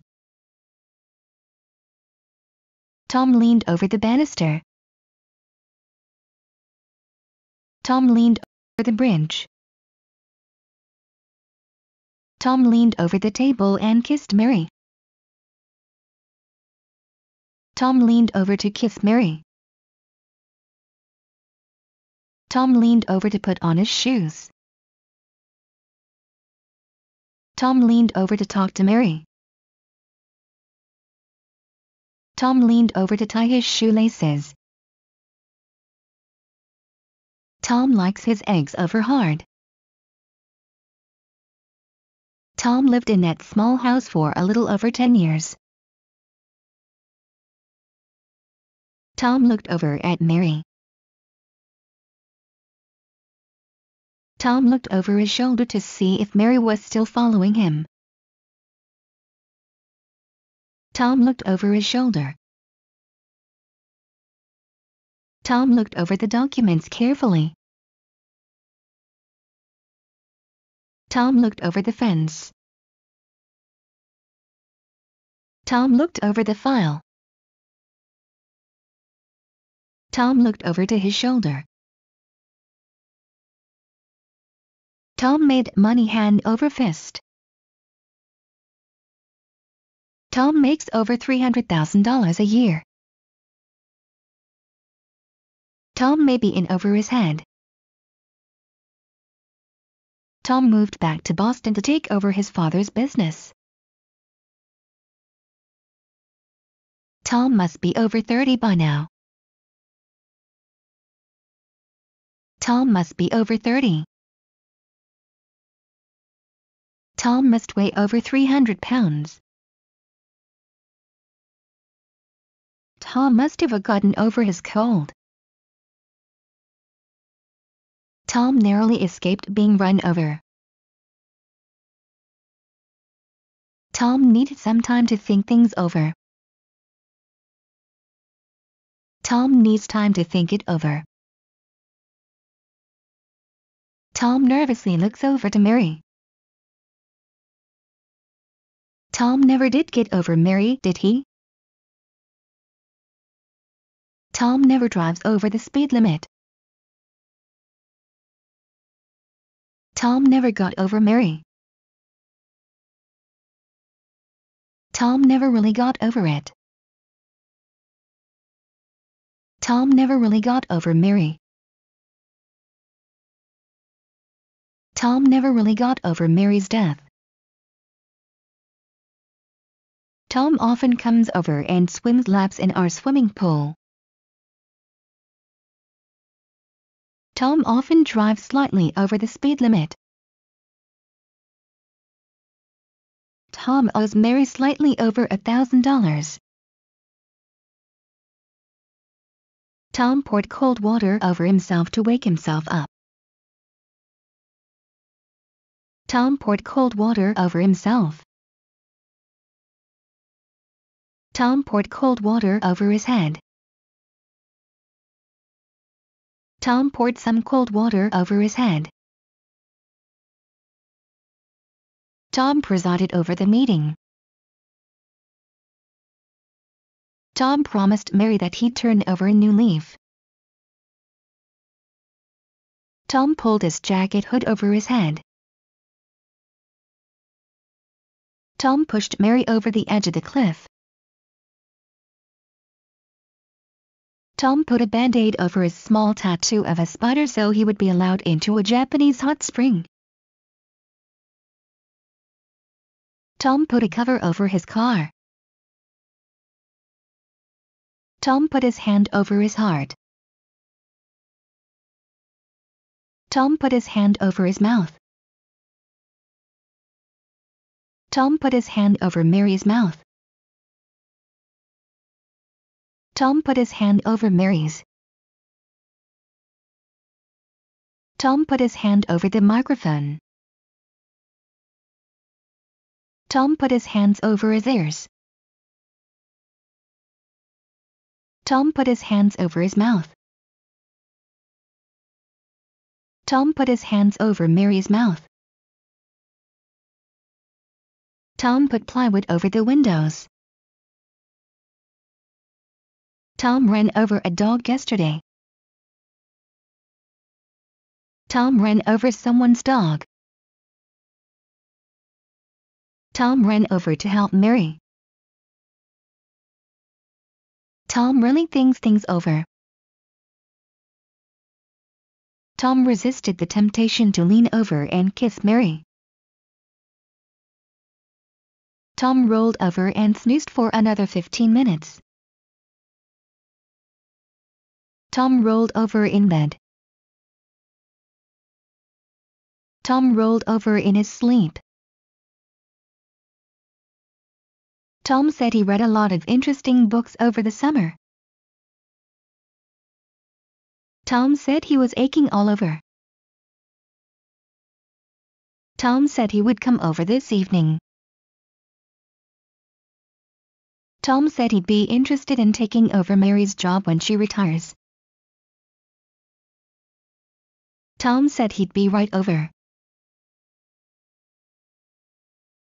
Tom leaned over the banister. Tom leaned over the bridge. Tom leaned over the table and kissed Mary. Tom leaned over to kiss Mary. Tom leaned over to put on his shoes. Tom leaned over to talk to Mary. Tom leaned over to tie his shoelaces. Tom likes his eggs over hard. Tom lived in that small house for a little over 10 years. Tom looked over at Mary. Tom looked over his shoulder to see if Mary was still following him. Tom looked over his shoulder. Tom looked over the documents carefully. Tom looked over the fence. Tom looked over the file. Tom looked over to his shoulder. Tom made money hand over fist. Tom makes over $300,000 a year. Tom may be in over his head. Tom moved back to Boston to take over his father's business. Tom must be over 30 by now. Tom must be over 30. Tom must weigh over 300 pounds. Tom must have gotten over his cold. Tom narrowly escaped being run over. Tom needed some time to think things over. Tom needs time to think it over. Tom nervously looks over to Mary. Tom never did get over Mary, did he? Tom never drives over the speed limit. Tom never got over Mary. Tom never really got over it. Tom never really got over Mary. Tom never really got over Mary's death. Tom often comes over and swims laps in our swimming pool. Tom often drives slightly over the speed limit. Tom owes Mary slightly over $1,000. Tom poured cold water over himself to wake himself up. Tom poured cold water over himself. Tom poured cold water over his head. Tom poured some cold water over his head. Tom presided over the meeting. Tom promised Mary that he'd turn over a new leaf. Tom pulled his jacket hood over his head. Tom pushed Mary over the edge of the cliff. Tom put a band-aid over his small tattoo of a spider so he would be allowed into a Japanese hot spring. Tom put a cover over his car. Tom put his hand over his heart. Tom put his hand over his mouth. Tom put his hand over Mary's mouth. Tom put his hand over Mary's. Tom put his hand over the microphone. Tom put his hands over his ears. Tom put his hands over his mouth. Tom put his hands over Mary's mouth. Tom put plywood over the windows. Tom ran over a dog yesterday. Tom ran over someone's dog. Tom ran over to help Mary. Tom really thinks things over. Tom resisted the temptation to lean over and kiss Mary. Tom rolled over and snoozed for another 15 minutes. Tom rolled over in bed. Tom rolled over in his sleep. Tom said he read a lot of interesting books over the summer. Tom said he was aching all over. Tom said he would come over this evening. Tom said he'd be interested in taking over Mary's job when she retires. Tom said he'd be right over.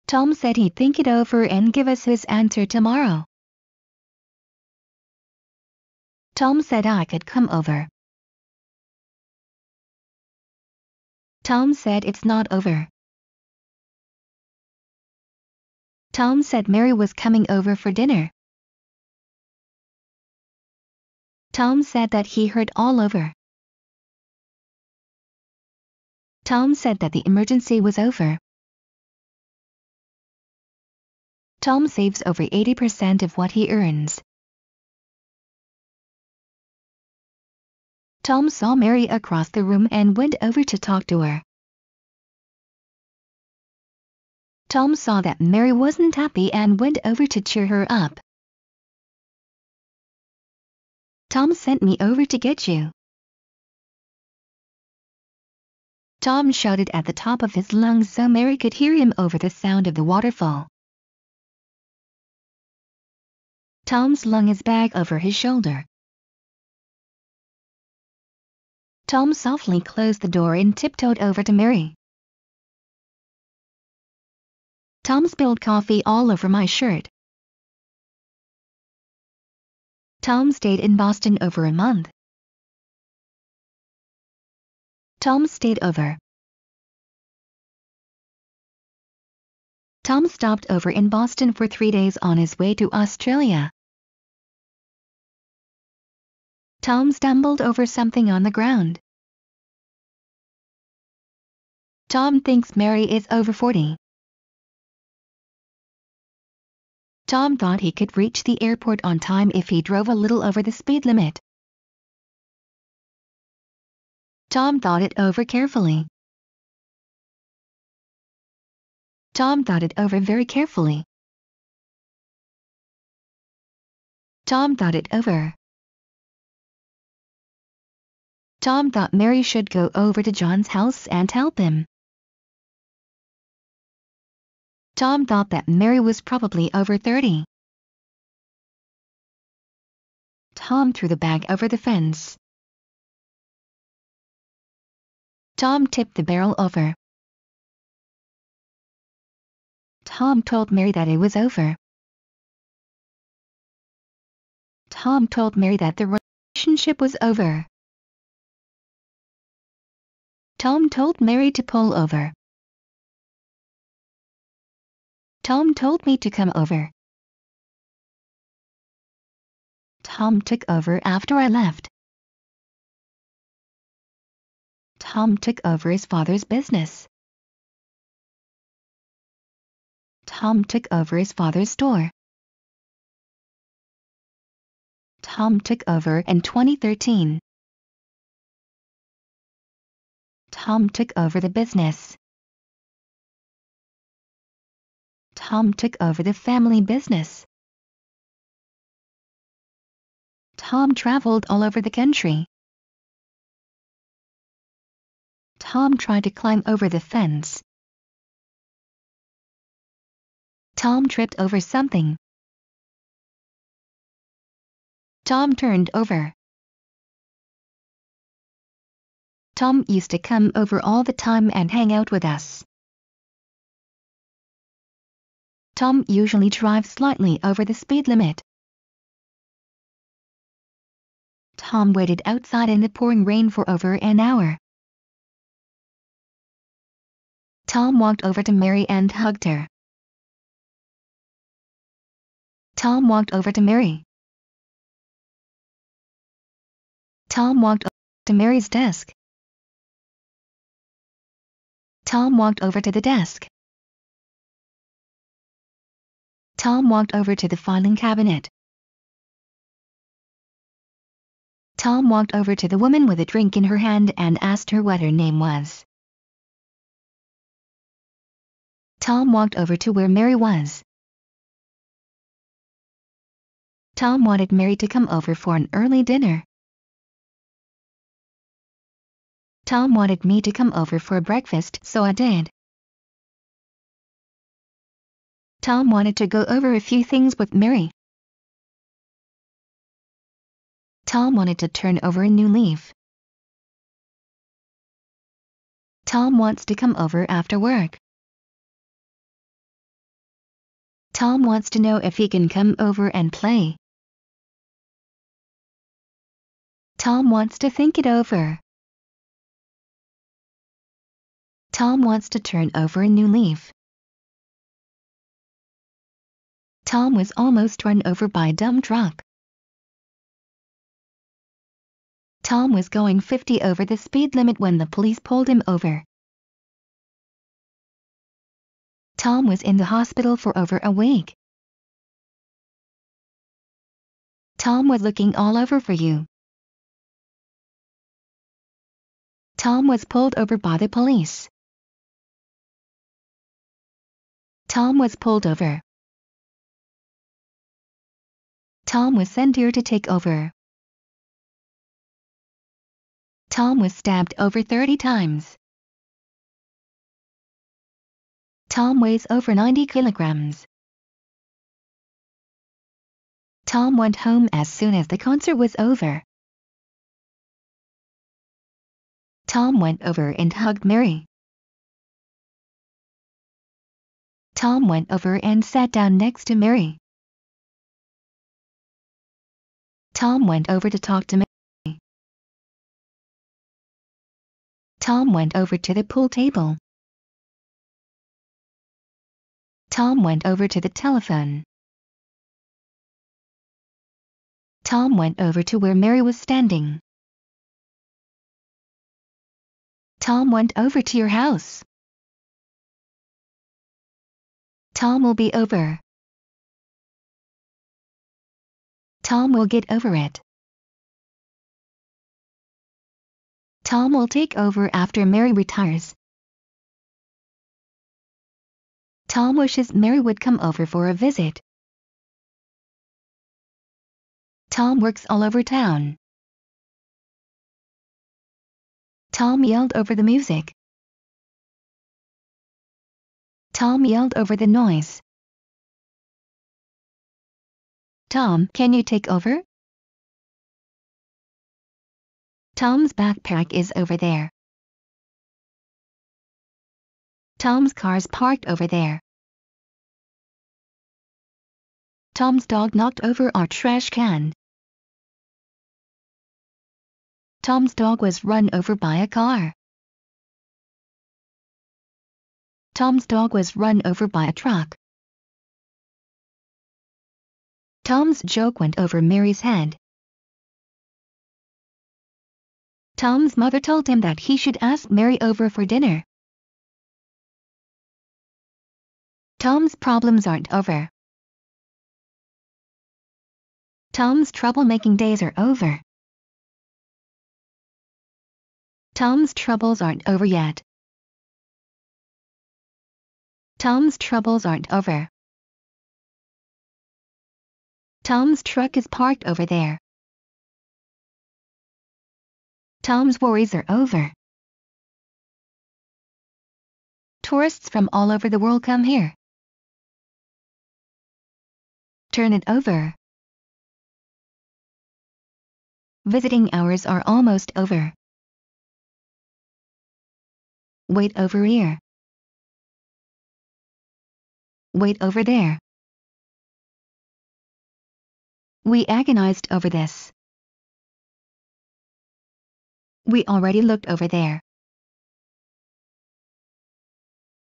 Tom said he'd think it over and give us his answer tomorrow. Tom said I could come over. Tom said it's not over. Tom said Mary was coming over for dinner. Tom said that he heard all over. Tom said that the emergency was over. Tom saves over 80% of what he earns. Tom saw Mary across the room and went over to talk to her. Tom saw that Mary wasn't happy and went over to cheer her up. Tom sent me over to get you. Tom shouted at the top of his lungs so Mary could hear him over the sound of the waterfall. Tom slung his bag over his shoulder. Tom softly closed the door and tiptoed over to Mary. Tom spilled coffee all over my shirt. Tom stayed in Boston over a month. Tom stayed over. Tom stopped over in Boston for 3 days on his way to Australia. Tom stumbled over something on the ground. Tom thinks Mary is over 40. Tom thought he could reach the airport on time if he drove a little over the speed limit. Tom thought it over carefully. Tom thought it over very carefully. Tom thought it over. Tom thought Mary should go over to John's house and help him. Tom thought that Mary was probably over 30. Tom threw the bag over the fence. Tom tipped the barrel over. Tom told Mary that it was over. Tom told Mary that the relationship was over. Tom told Mary to pull over. Tom told me to come over. Tom took over after I left. Tom took over his father's business. Tom took over his father's store. Tom took over in 2013. Tom took over the business. Tom took over the family business. Tom traveled all over the country. Tom tried to climb over the fence. Tom tripped over something. Tom turned over. Tom used to come over all the time and hang out with us. Tom usually drives slightly over the speed limit. Tom waited outside in the pouring rain for over an hour. Tom walked over to Mary and hugged her. Tom walked over to Mary. Tom walked to Mary's desk. Tom walked over to the desk. Tom walked over to the filing cabinet. Tom walked over to the woman with a drink in her hand and asked her what her name was. Tom walked over to where Mary was. Tom wanted Mary to come over for an early dinner. Tom wanted me to come over for breakfast, so I did. Tom wanted to go over a few things with Mary. Tom wanted to turn over a new leaf. Tom wants to come over after work. Tom wants to know if he can come over and play. Tom wants to think it over. Tom wants to turn over a new leaf. Tom was almost run over by a dump truck. Tom was going 50 over the speed limit when the police pulled him over. Tom was in the hospital for over a week. Tom was looking all over for you. Tom was pulled over by the police. Tom was pulled over. Tom was sent here to take over. Tom was stabbed over 30 times. Tom weighs over 90 kilograms. Tom went home as soon as the concert was over. Tom went over and hugged Mary. Tom went over and sat down next to Mary. Tom went over to talk to Mary. Tom went over to the pool table. Tom went over to the telephone. Tom went over to where Mary was standing. Tom went over to your house. Tom will be over. Tom will get over it. Tom will take over after Mary retires. Tom wishes Mary would come over for a visit. Tom works all over town. Tom yelled over the music. Tom yelled over the noise. Tom, can you take over? Tom's backpack is over there. Tom's car's parked over there. Tom's dog knocked over our trash can. Tom's dog was run over by a car. Tom's dog was run over by a truck. Tom's joke went over Mary's head. Tom's mother told him that he should ask Mary over for dinner. Tom's problems aren't over. Tom's troublemaking days are over. Tom's troubles aren't over yet. Tom's troubles aren't over. Tom's truck is parked over there. Tom's worries are over. Tourists from all over the world come here. Turn it over. Visiting hours are almost over. Wait over here. Wait over there. We agonized over this. We already looked over there.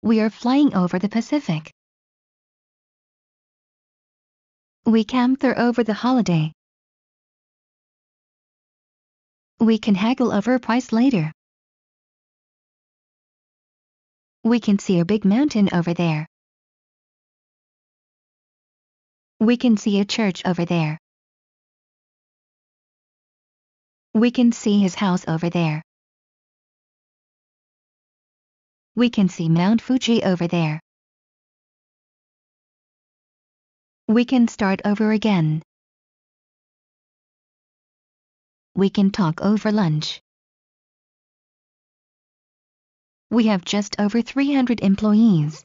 We are flying over the Pacific. We camped there over the holiday. We can haggle over price later. We can see a big mountain over there. We can see a church over there. We can see his house over there. We can see Mount Fuji over there. We can start over again. We can talk over lunch. We have just over 300 employees.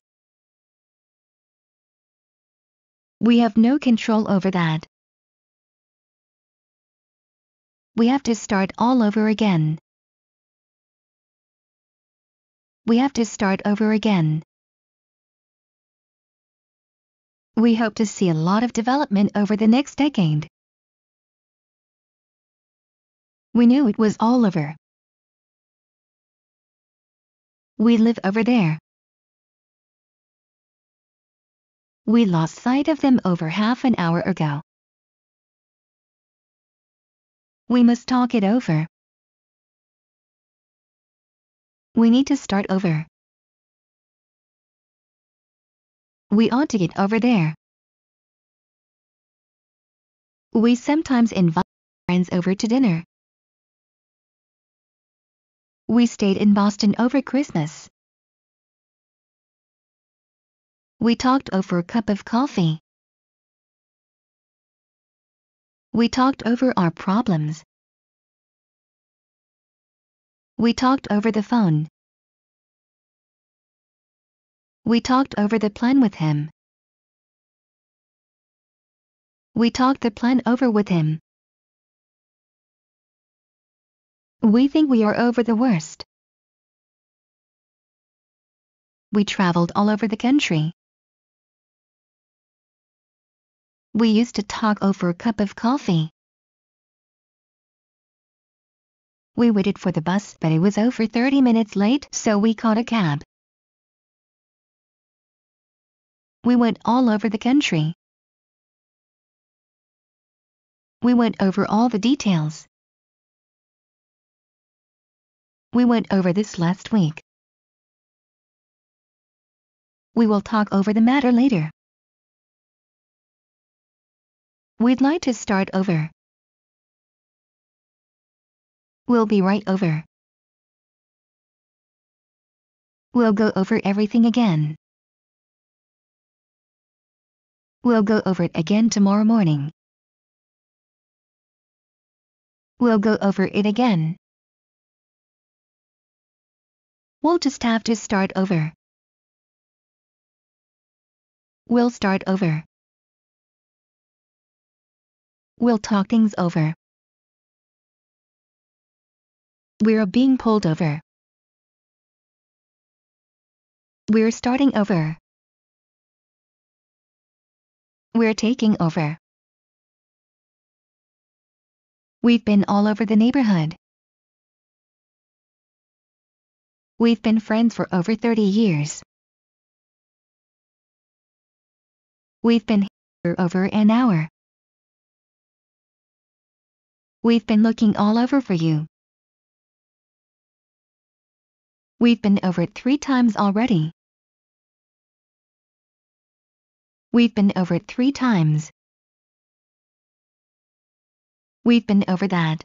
We have no control over that. We have to start all over again. We have to start over again. We hope to see a lot of development over the next decade. We knew it was all over. We live over there. We lost sight of them over half an hour ago. We must talk it over. We need to start over. We ought to get over there. We sometimes invite friends over to dinner. We stayed in Boston over Christmas. We talked over a cup of coffee. We talked over our problems. We talked over the phone. We talked over the plan with him. We talked the plan over with him. We think we are over the worst. We traveled all over the country. We used to talk over a cup of coffee. We waited for the bus, but it was over 30 minutes late, so we caught a cab. We went all over the country. We went over all the details. We went over this last week. We will talk over the matter later. We'd like to start over. We'll be right over. We'll go over everything again. We'll go over it again tomorrow morning. We'll go over it again. We'll just have to start over. We'll start over. We'll talk things over. We're being pulled over. We're starting over. We're taking over. We've been all over the neighborhood. We've been friends for over 30 years. We've been here over an hour. We've been looking all over for you. We've been over it 3 times already. We've been over it 3 times. We've been over that.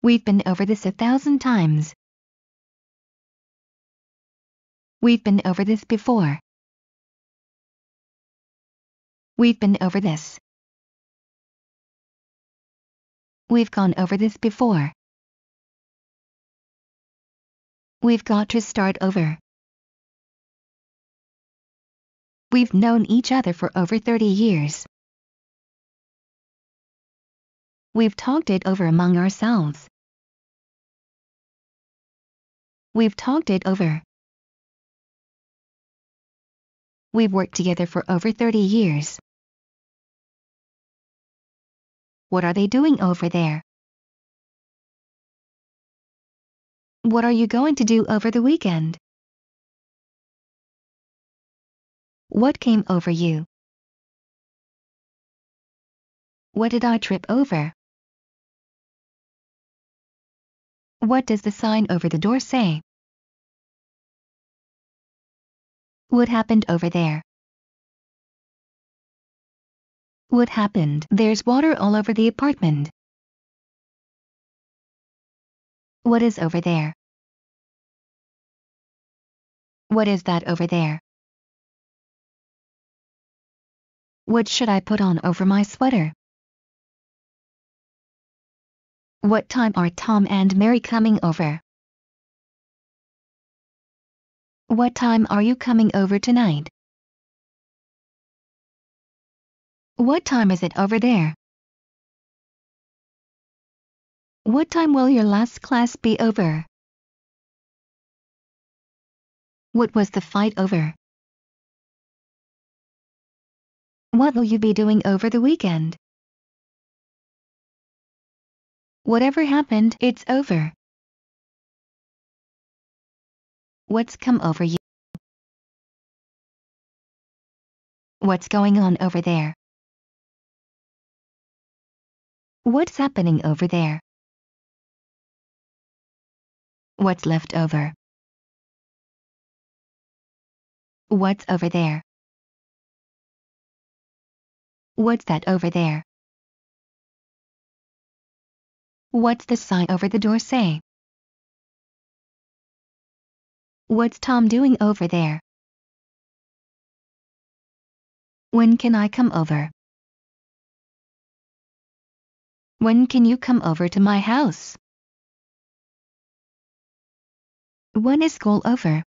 We've been over this 1,000 times. We've been over this before. We've been over this. We've gone over this before. We've got to start over. We've known each other for over 30 years. We've talked it over among ourselves. We've talked it over. We've worked together for over 30 years. What are they doing over there? What are you going to do over the weekend? What came over you? What did I trip over? What does the sign over the door say? What happened over there? What happened? There's water all over the apartment. What is over there? What is that over there? What should I put on over my sweater? What time are Tom and Mary coming over? What time are you coming over tonight? What time is it over there? What time will your last class be over? What was the fight over? What will you be doing over the weekend? Whatever happened, it's over. What's come over you? What's going on over there? What's happening over there? What's left over? What's over there? What's that over there? What's the sign over the door say? What's Tom doing over there? When can I come over? When can you come over to my house? When is school over?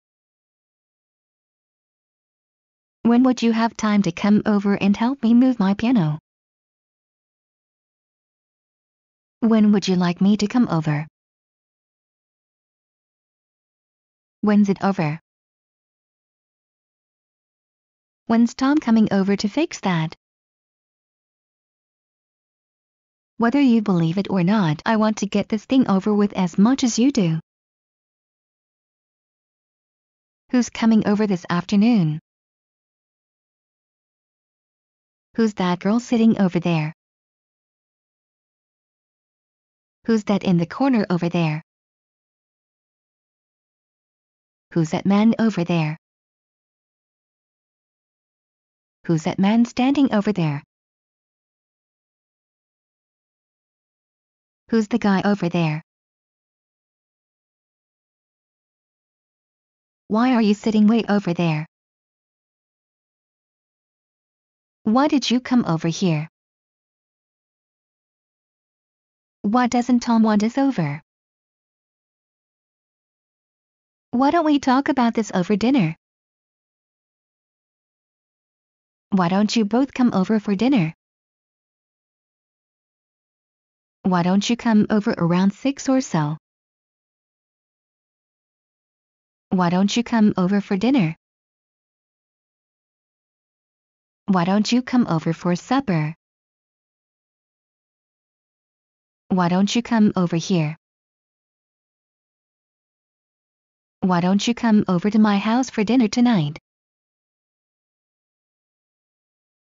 When would you have time to come over and help me move my piano? When would you like me to come over? When's it over? When's Tom coming over to fix that? Whether you believe it or not, I want to get this thing over with as much as you do. Who's coming over this afternoon? Who's that girl sitting over there? Who's that in the corner over there? Who's that man over there? Who's that man standing over there? Who's the guy over there? Why are you sitting way over there? Why did you come over here? Why doesn't Tom want us over? Why don't we talk about this over dinner? Why don't you both come over for dinner? Why don't you come over around 6 or so? Why don't you come over for dinner? Why don't you come over for supper? Why don't you come over here? Why don't you come over to my house for dinner tonight?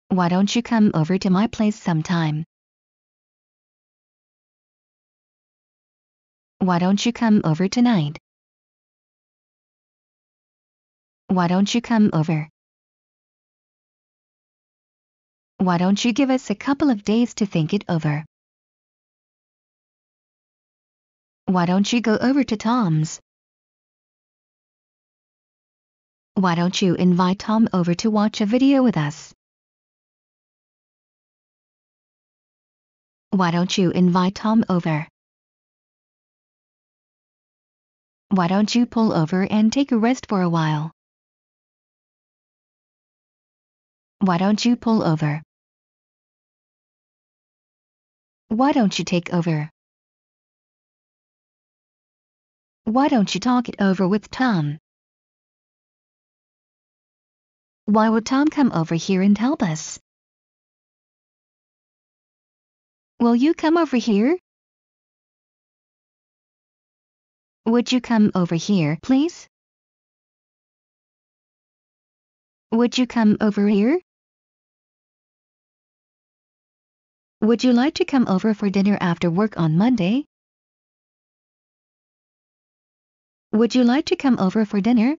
Why don't you come over to my place sometime? Why don't you come over tonight? Why don't you come over? Why don't you give us a couple of days to think it over? Why don't you go over to Tom's? Why don't you invite Tom over to watch a video with us? Why don't you invite Tom over? Why don't you pull over and take a rest for a while? Why don't you pull over? Why don't you take over? Why don't you talk it over with Tom? Why would Tom come over here and help us? Will you come over here? Would you come over here, please? Would you come over here? Would you like to come over for dinner after work on Monday? Would you like to come over for dinner?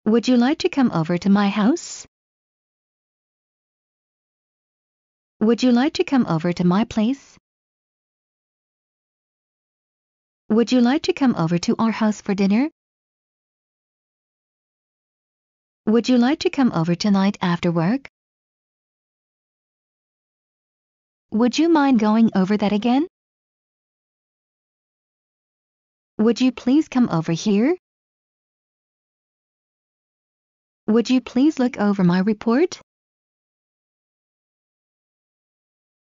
Would you like to come over to my house? Would you like to come over to my place? Would you like to come over to our house for dinner? Would you like to come over tonight after work? Would you mind going over that again? Would you please come over here? Would you please look over my report?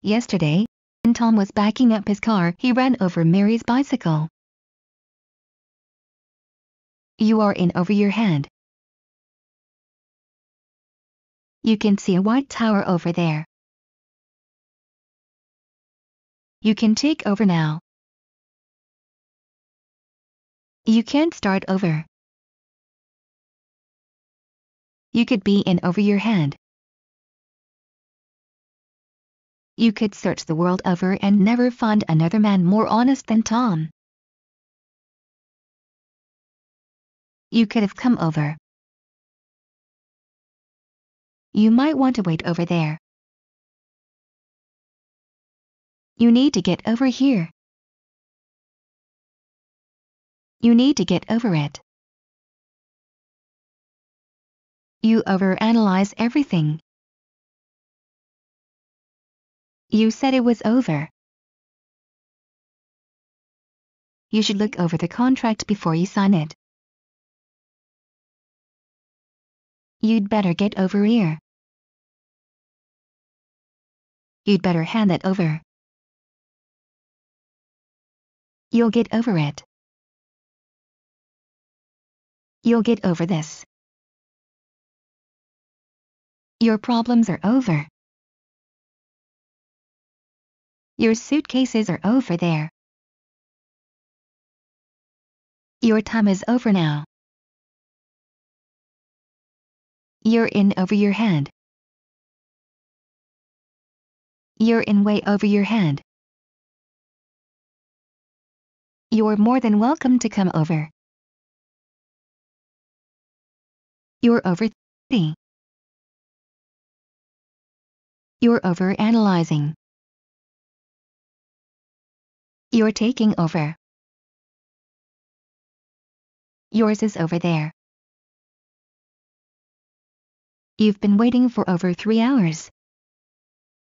Yesterday, when Tom was backing up his car, he ran over Mary's bicycle. You are in over your head. You can see a white tower over there. You can take over now. You can't start over. You could be in over your head. You could search the world over and never find another man more honest than Tom. You could have come over. You might want to wait over there. You need to get over here. You need to get over it. You overanalyze everything. You said it was over. You should look over the contract before you sign it. You'd better get over here. You'd better hand it over. You'll get over it. You'll get over this. Your problems are over. Your suitcases are over there. Your time is over now. You're in over your head. You're in way over your head. You're more than welcome to come over. You're overthinking. You're overanalyzing. You're taking over. Yours is over there. You've been waiting for over 3 hours.